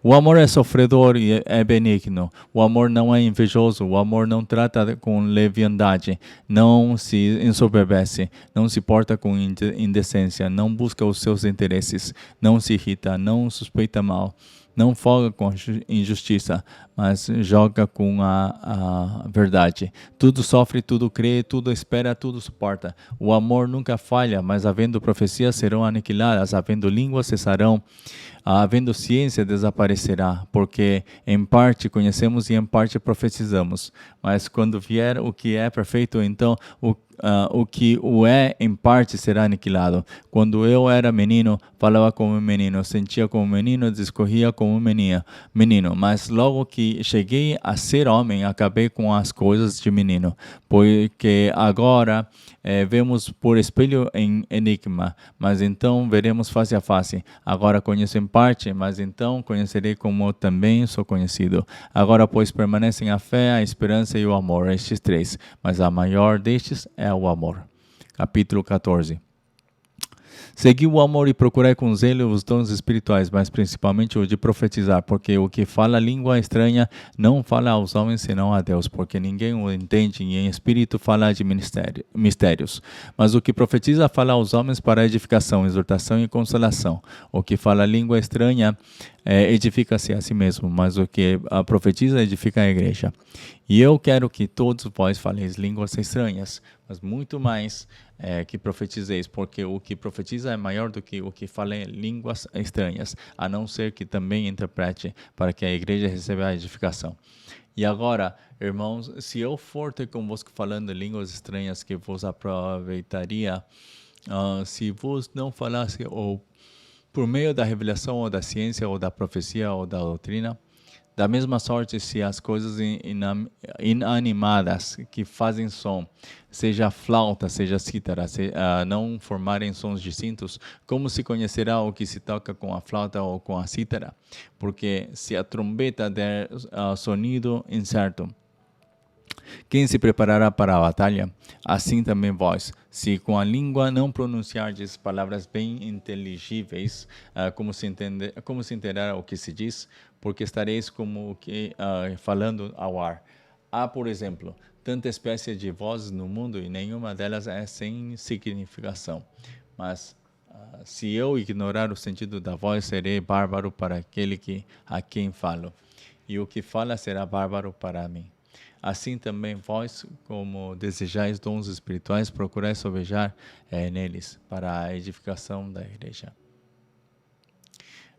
O amor é sofredor e é benigno. O amor não é invejoso. O amor não trata com leviandade. Não se ensoberbece. Não se porta com indecência. Não busca os seus interesses. Não se irrita. Não suspeita mal. Não folga com a injustiça, mas joga com a verdade. Tudo sofre, tudo crê, tudo espera, tudo suporta. O amor nunca falha, mas havendo profecias serão aniquiladas, havendo línguas cessarão, havendo ciência desaparecerá, porque em parte conhecemos e em parte profetizamos. Mas quando vier o que é perfeito, então o que o é em parte será aniquilado. Quando eu era menino, falava como menino, sentia como menino, discorria como menino. Mas logo que cheguei a ser homem, acabei com as coisas de menino. Porque agora vemos por espelho em enigma, mas então veremos face a face. Agora conheço em parte, mas então conhecerei como também sou conhecido. Agora, pois, permanecem a fé, a esperança e o amor, estes três, mas a maior destes é o amor. Capítulo 14. Segui o amor e procurai com zelo os dons espirituais, mas principalmente o de profetizar, porque o que fala língua estranha não fala aos homens senão a Deus, porque ninguém o entende, e em espírito fala de mistérios. Mas o que profetiza fala aos homens para edificação, exortação e consolação. O que fala língua estranha edifica-se a si mesmo, mas o que profetiza edifica a igreja. E eu quero que todos vós faleis línguas estranhas, mas muito mais que profetizeis, porque o que profetiza é maior do que o que fala em línguas estranhas, a não ser que também interprete, para que a igreja receba a edificação. E agora, irmãos, se eu for ter convosco falando línguas estranhas, que vos aproveitaria, se vos não falasse ou por meio da revelação ou da ciência ou da profecia ou da doutrina, da mesma sorte, se as coisas inanimadas que fazem som, seja flauta, seja cítara, não formarem sons distintos, como se conhecerá o que se toca com a flauta ou com a cítara? Porque se a trombeta der sonido incerto, quem se preparará para a batalha? Assim também vós, se com a língua não pronunciardes palavras bem inteligíveis, como se entenderá o que se diz? Porque estareis como que falando ao ar. Há, por exemplo, tanta espécie de vozes no mundo e nenhuma delas é sem significação. Mas se eu ignorar o sentido da voz, serei bárbaro para aquele a quem falo, e o que fala será bárbaro para mim. Assim também vós, como desejais dons espirituais, procurais sobejar neles, para a edificação da igreja.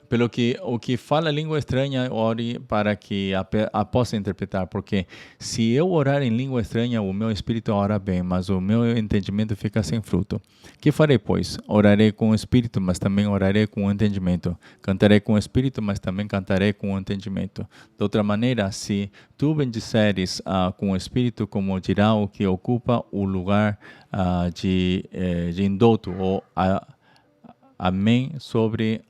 Pelo que o que fala língua estranha, ore para que a possa interpretar, porque se eu orar em língua estranha, o meu espírito ora bem, mas o meu entendimento fica sem fruto. Que farei, pois? Orarei com o espírito, mas também orarei com o entendimento. Cantarei com o espírito, mas também cantarei com o entendimento. De outra maneira, se tu bendisseres com o espírito, como dirá o que ocupa o lugar de indulto, ou amém sobre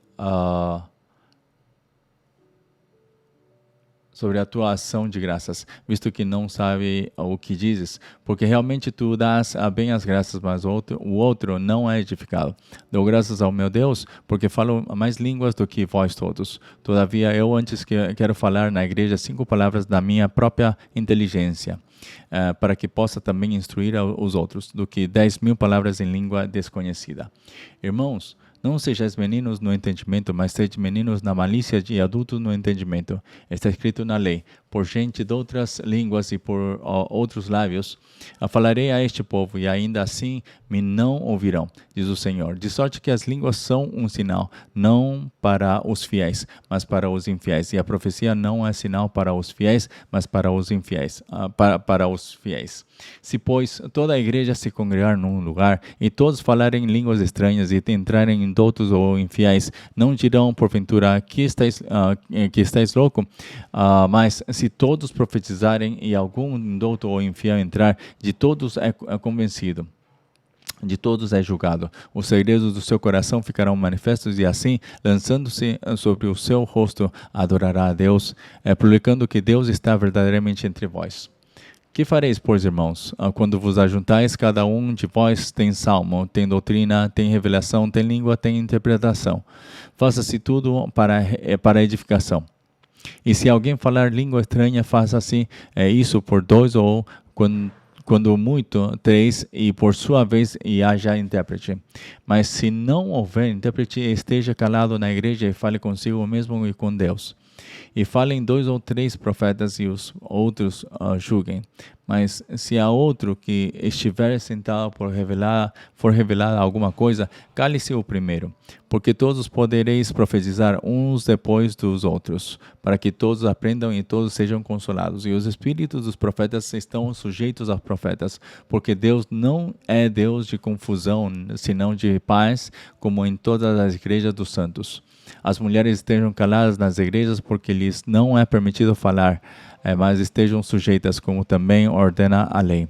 sobre a tua ação de graças, visto que não sabe o que dizes, porque realmente tu dás bem as graças, mas o outro não é edificado. Dou graças ao meu Deus, porque falo mais línguas do que vós todos. Todavia, eu antes quero falar na igreja 5 palavras da minha própria inteligência, para que possa também instruir os outros, do que 10.000 palavras em língua desconhecida. Irmãos, não sejais meninos no entendimento, mas sede meninos na malícia e adultos no entendimento. Está escrito na lei: por gente de outras línguas e por outros lábios, falarei a este povo, e ainda assim me não ouvirão, diz o Senhor. De sorte que as línguas são um sinal, não para os fiéis, mas para os infiéis. E a profecia não é sinal para os fiéis, mas para os infiéis. Para os fiéis. Se, pois, toda a igreja se congregar num lugar, e todos falarem línguas estranhas, e entrarem em doutos ou infiéis, não dirão, porventura, que estáis louco? Mas se todos profetizarem, e algum douto ou infiel entrar, de todos é convencido. De todos é julgado. Os segredos do seu coração ficarão manifestos, e assim, lançando-se sobre o seu rosto, adorará a Deus, publicando que Deus está verdadeiramente entre vós. Que fareis, pois, irmãos, quando vos ajuntais? Cada um de vós tem salmo, tem doutrina, tem revelação, tem língua, tem interpretação. Faça-se tudo para edificação. E se alguém falar língua estranha, faça-se isso por 2 ou, quando muito, 3, e por sua vez e haja intérprete. Mas se não houver intérprete, esteja calado na igreja e fale consigo mesmo e com Deus. E falem 2 ou 3 profetas, e os outros julguem. Mas se há outro que estiver sentado for revelar alguma coisa, cale-se o primeiro, porque todos podereis profetizar uns depois dos outros, para que todos aprendam e todos sejam consolados. E os espíritos dos profetas estão sujeitos aos profetas, porque Deus não é Deus de confusão, senão de paz, como em todas as igrejas dos santos. As mulheres estejam caladas nas igrejas, porque lhes não é permitido falar, mas estejam sujeitas, como também ordena a lei.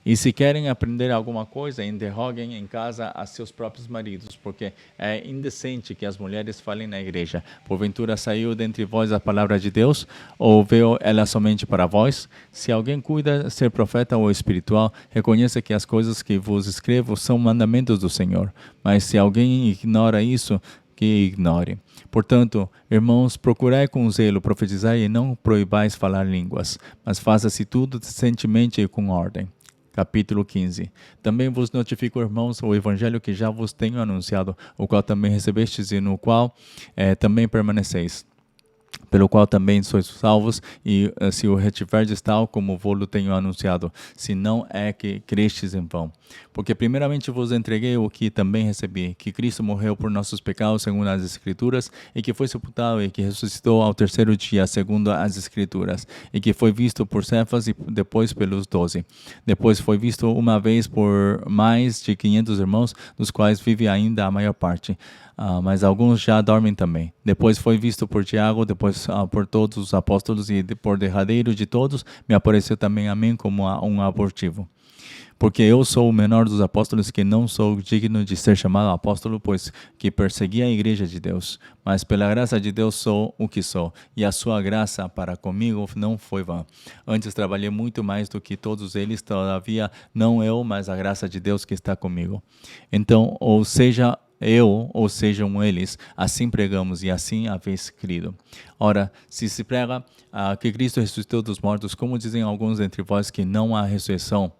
E se querem aprender alguma coisa, interroguem em casa a seus próprios maridos, porque é indecente que as mulheres falem na igreja. Porventura saiu dentre vós a palavra de Deus, ou veio ela somente para vós? Se alguém cuida ser profeta ou espiritual, reconheça que as coisas que vos escrevo são mandamentos do Senhor. Mas se alguém ignora isso, que ignore. Portanto, irmãos, procurai com zelo profetizar, e não proibais falar línguas, mas faça-se tudo decentemente e com ordem. Capítulo 15. Também vos notifico, irmãos, o evangelho que já vos tenho anunciado, o qual também recebestes e no qual também permaneceis, pelo qual também sois salvos, e se o retiverdes tal como vou-lo tenho anunciado, se não é que crestes em vão. Porque primeiramente vos entreguei o que também recebi, que Cristo morreu por nossos pecados segundo as Escrituras, e que foi sepultado e que ressuscitou ao terceiro dia segundo as Escrituras, e que foi visto por Cefas e depois pelos 12. Depois foi visto uma vez por mais de 500 irmãos, dos quais vive ainda a maior parte. Mas alguns já dormem também. Depois foi visto por Tiago, depois por todos os apóstolos, e por derradeiro de todos me apareceu também a mim como um abortivo. Porque eu sou o menor dos apóstolos, que não sou digno de ser chamado apóstolo, pois que persegui a igreja de Deus. Mas pela graça de Deus sou o que sou, e a sua graça para comigo não foi vã. Antes trabalhei muito mais do que todos eles, todavia não eu, mas a graça de Deus que está comigo. Então, ou seja eu, ou sejam eles, assim pregamos, e assim haveis crido. Ora, se prega que Cristo ressuscitou dos mortos, como dizem alguns entre vós que não há ressurreição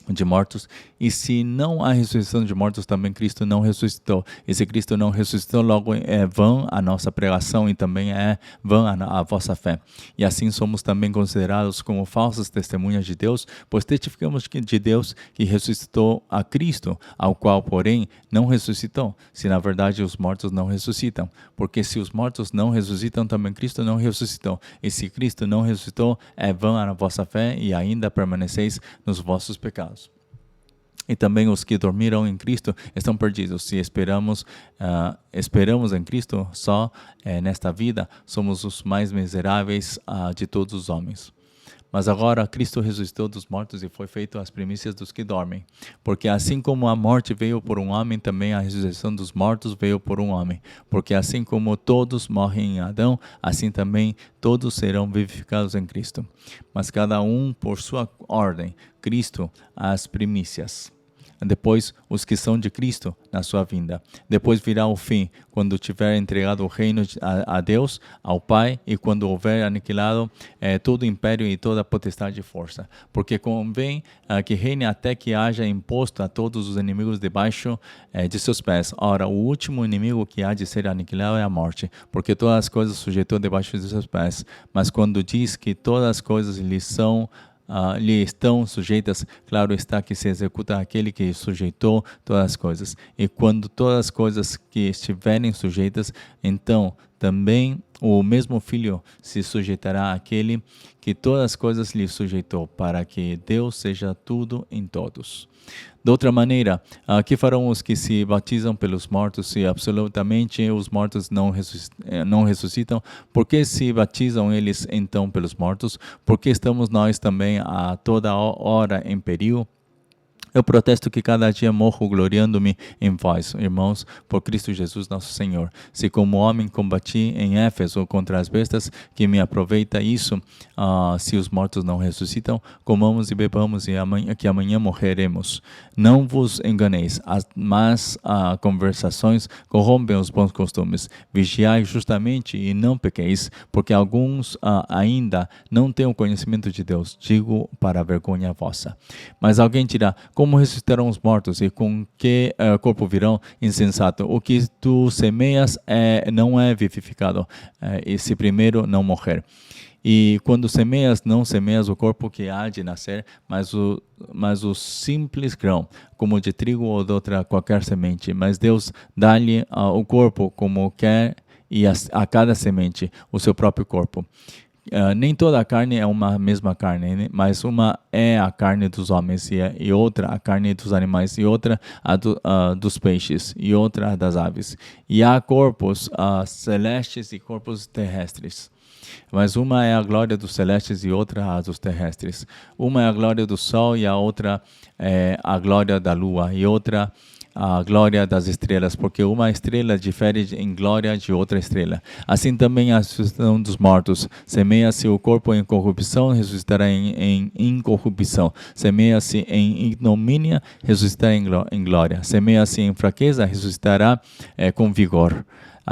de mortos, e se não há ressurreição de mortos, também Cristo não ressuscitou. E se Cristo não ressuscitou, logo é vã a nossa pregação, e também é vã a vossa fé. E assim somos também considerados como falsas testemunhas de Deus, pois testificamos de Deus que ressuscitou a Cristo, ao qual, porém, não ressuscitou, se na verdade os mortos não ressuscitam. Porque se os mortos não ressuscitam, também Cristo não ressuscitou. E se Cristo não ressuscitou, é vã a vossa fé, e ainda permaneceis nos vossos pecados. E também os que dormiram em Cristo estão perdidos. Se esperamos em Cristo só nesta vida, somos os mais miseráveis de todos os homens. Mas agora Cristo ressuscitou dos mortos e foi feito as primícias dos que dormem. Porque assim como a morte veio por um homem, também a ressurreição dos mortos veio por um homem. Porque assim como todos morrem em Adão, assim também todos serão vivificados em Cristo. Mas cada um por sua ordem. Cristo, as primícias. Depois, os que são de Cristo na sua vinda. Depois virá o fim, quando tiver entregado o reino a Deus, ao Pai, e quando houver aniquilado todo o império e toda a potestade e força. Porque convém que reine até que haja imposto a todos os inimigos debaixo de seus pés. Ora, o último inimigo que há de ser aniquilado é a morte, porque todas as coisas sujeitou debaixo de seus pés. Mas quando diz que todas as coisas lhe estão sujeitas, claro está que se executa aquele que sujeitou todas as coisas. E quando todas as coisas que estiverem sujeitas, então também o mesmo Filho se sujeitará àquele que todas as coisas lhe sujeitou, para que Deus seja tudo em todos. De outra maneira, que farão os que se batizam pelos mortos, se absolutamente os mortos não ressuscitam? Por que se batizam eles então pelos mortos? Porque estamos nós também a toda hora em perigo? Eu protesto que cada dia morro gloriando-me em vós, irmãos, por Cristo Jesus nosso Senhor. Se como homem combati em Éfeso contra as bestas, que me aproveita isso, se os mortos não ressuscitam, comamos e bebamos, e que amanhã morreremos. Não vos enganeis, mas conversações corrompem os bons costumes. Vigiai justamente e não pequeis, porque alguns ainda não têm o conhecimento de Deus. Digo para a vergonha vossa. Mas alguém dirá: como ressuscitarão os mortos e com que corpo virão? Insensato. O que tu semeias não é vivificado, e se primeiro não morrer. E quando semeias, não semeias o corpo que há de nascer, mas o simples grão, como de trigo ou de outra qualquer semente. Mas Deus dá-lhe o corpo como quer, e a cada semente o seu próprio corpo. Nem toda a carne é uma mesma carne, mas uma é a carne dos homens, e outra a carne dos animais, e outra a dos peixes, e outra a das aves. E há corpos celestes e corpos terrestres. Mas uma é a glória dos celestes e outra a dos terrestres. Uma é a glória do sol e a outra é a glória da lua, e outra a glória das estrelas, porque uma estrela difere em glória de outra estrela. Assim também a ressurreição dos mortos. Semeia-se o corpo em corrupção, ressuscitará em incorrupção. Semeia-se em ignomínia, ressuscitará em glória. Semeia-se em fraqueza, ressuscitará com vigor.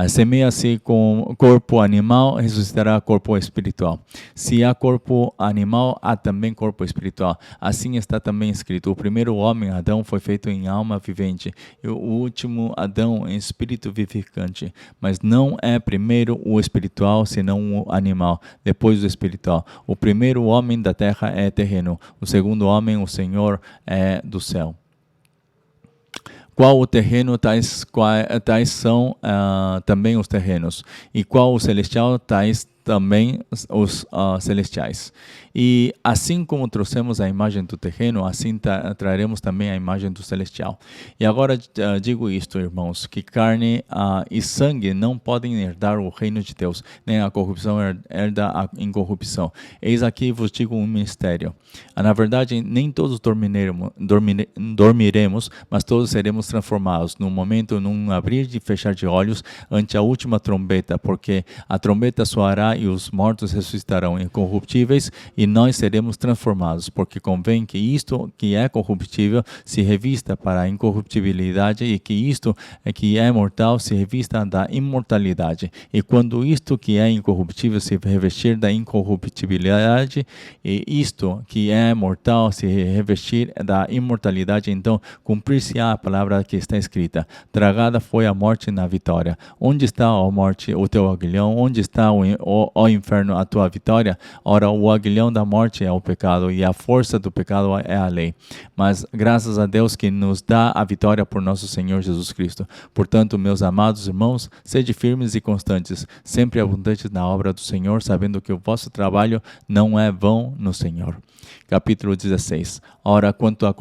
Semeia-se com corpo animal, ressuscitará corpo espiritual. Se há corpo animal, há também corpo espiritual. Assim está também escrito: o primeiro homem, Adão, foi feito em alma vivente, e o último, Adão, em espírito vivificante. Mas não é primeiro o espiritual, senão o animal, depois o espiritual. O primeiro homem da terra é terreno, o segundo homem, o Senhor, é do céu. Qual o terreno, tais são também os terrenos. E qual o celestial, tais também os celestiais. E assim como trouxemos a imagem do terreno, assim traremos também a imagem do celestial. E agora digo isto, irmãos, que carne e sangue não podem herdar o reino de Deus, nem a corrupção herda a incorrupção. Eis aqui vos digo um mistério. Na verdade, nem todos dormiremos, mas todos seremos transformados, num momento, num abrir e fechar de olhos, ante a última trombeta, porque a trombeta soará e os mortos ressuscitarão incorruptíveis, e nós seremos transformados, porque convém que isto que é corruptível se revista para a incorruptibilidade, e que isto que é mortal se revista da imortalidade. E quando isto que é incorruptível se revestir da incorruptibilidade, e isto que é mortal se revestir da imortalidade, então cumprir-se-á a palavra que está escrita: tragada foi a morte na vitória. Onde está, ó morte, o teu aguilhão? Onde está, ó inferno, a tua vitória? Ora, o aguilhão da morte é o pecado, e a força do pecado é a lei. Mas graças a Deus que nos dá a vitória por nosso Senhor Jesus Cristo. Portanto, meus amados irmãos, sede firmes e constantes, sempre abundantes na obra do Senhor, sabendo que o vosso trabalho não é vão no Senhor. Capítulo 16. Ora, quanto à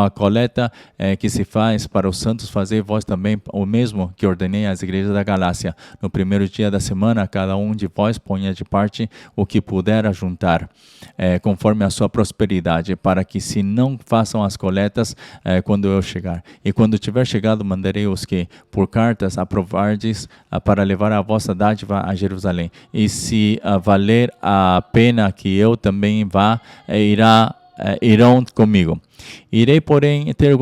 coleta que se faz para os santos, fazei vós também o mesmo que ordenei às igrejas da Galácia. No primeiro dia da semana, cada um de vós ponha de parte o que puder ajuntar, conforme a sua prosperidade, para que se não façam as coletas quando eu chegar. E quando tiver chegado, mandarei os que, por cartas, aprovardes para levar a vossa dádiva a Jerusalém. E se valer a pena que eu também vá, irão comigo. Irei, porém, ter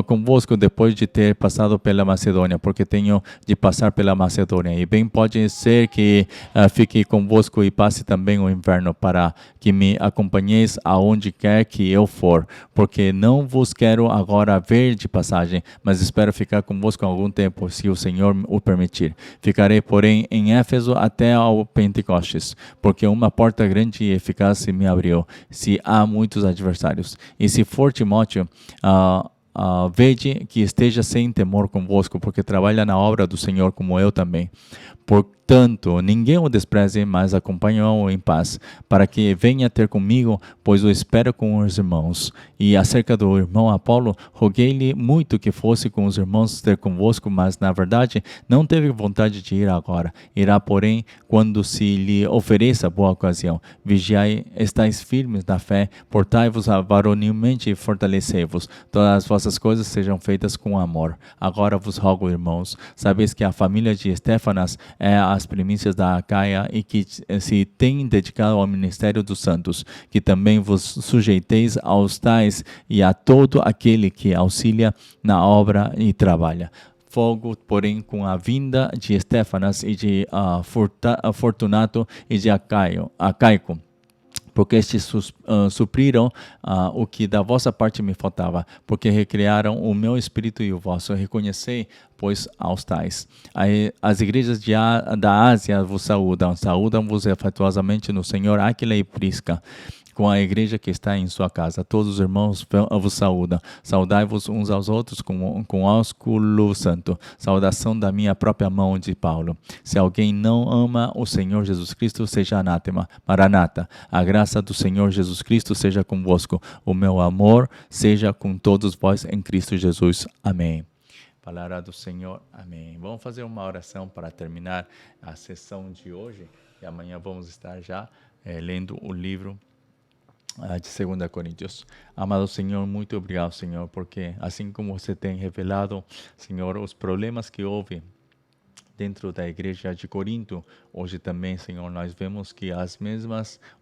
convosco depois de ter passado pela Macedônia, porque tenho de passar pela Macedônia. E bem pode ser que fique convosco e passe também o inverno, para que me acompanheis aonde quer que eu for, porque não vos quero agora ver de passagem, mas espero ficar convosco algum tempo, se o Senhor o permitir. Ficarei, porém, em Éfeso até ao Pentecostes, porque uma porta grande e eficaz se me abriu, se há muitos adversários. E se for Timóteo, vede que esteja sem temor convosco, porque trabalha na obra do Senhor como eu também. Portanto, ninguém o despreze, mas acompanhe-o em paz, para que venha ter comigo, pois o espero com os irmãos. E acerca do irmão Apolo, roguei-lhe muito que fosse com os irmãos ter convosco, mas na verdade não teve vontade de ir agora. Irá, porém, quando se lhe ofereça boa ocasião. Vigiai, estáis firmes na fé, portai-vos varonilmente e fortalecei-vos. Todas as vossas coisas sejam feitas com amor. Agora vos rogo, irmãos, sabeis que a família de Estéfanas é as primícias da Acaia e que se tem dedicado ao ministério dos santos, que também vos sujeiteis aos tais e a todo aquele que auxilia na obra e trabalha. Fogo, porém, com a vinda de Estéfanas e de Fortunato e de Acaico, porque estes supriram o que da vossa parte me faltava, porque recriaram o meu espírito e o vosso. Reconhecei, pois, aos tais. As igrejas da Ásia vos saúdam. Saúdam-vos afetuosamente no Senhor Áquila e Prisca, com a igreja que está em sua casa. Todos os irmãos vos saúdam. Saudai-vos uns aos outros com ósculo santo. Saudação da minha própria mão, de Paulo. Se alguém não ama o Senhor Jesus Cristo, seja anátema. Maranata, a graça do Senhor Jesus Cristo seja convosco. O meu amor seja com todos vós em Cristo Jesus. Amém. Palavra do Senhor. Amém. Vamos fazer uma oração para terminar a sessão de hoje. E amanhã vamos estar já lendo o livro de 2 Coríntios. Amado Senhor, muito obrigado, Senhor, porque assim como você tem revelado, Senhor, os problemas que houve dentro da igreja de Corinto, hoje também, Senhor, nós vemos que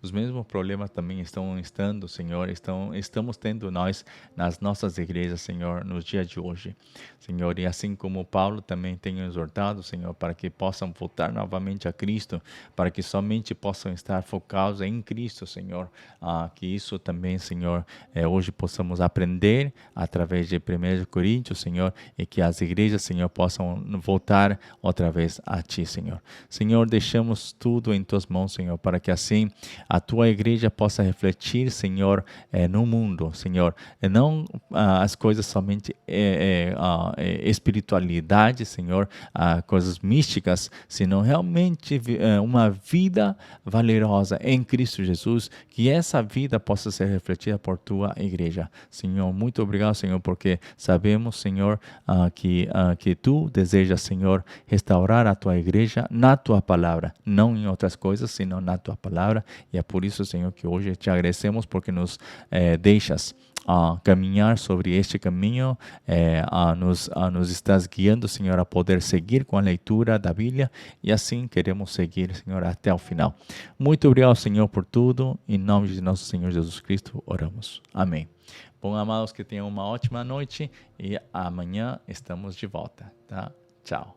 os mesmos problemas também estão estando, Senhor, estamos tendo nós nas nossas igrejas, Senhor, nos dias de hoje. Senhor, e assim como Paulo também tem exortado, Senhor, para que possam voltar novamente a Cristo, para que somente possam estar focados em Cristo, Senhor, que isso também, Senhor, hoje possamos aprender através de 1 Coríntios, Senhor, e que as igrejas, Senhor, possam voltar outra vez a Ti, Senhor. Senhor, deixamos tudo em Tuas mãos, Senhor, para que assim a Tua igreja possa refletir, Senhor, no mundo, Senhor, e não as coisas somente espiritualidade, Senhor, coisas místicas, senão realmente uma vida valerosa em Cristo Jesus, que essa vida possa ser refletida por Tua igreja. Senhor, muito obrigado, Senhor, porque sabemos, Senhor, que Tu desejas, Senhor, restaurar a Tua igreja na Tua palavra, não em outras coisas, senão na Tua palavra, e é por isso, Senhor, que hoje Te agradecemos porque nos deixas caminhar sobre este caminho, nos estás guiando, Senhor, a poder seguir com a leitura da Bíblia, e assim queremos seguir, Senhor, até o final. Muito obrigado, Senhor, por tudo. Em nome de nosso Senhor Jesus Cristo, oramos. Amém. Bom, amados, que tenham uma ótima noite e amanhã estamos de volta, tá? Tchau.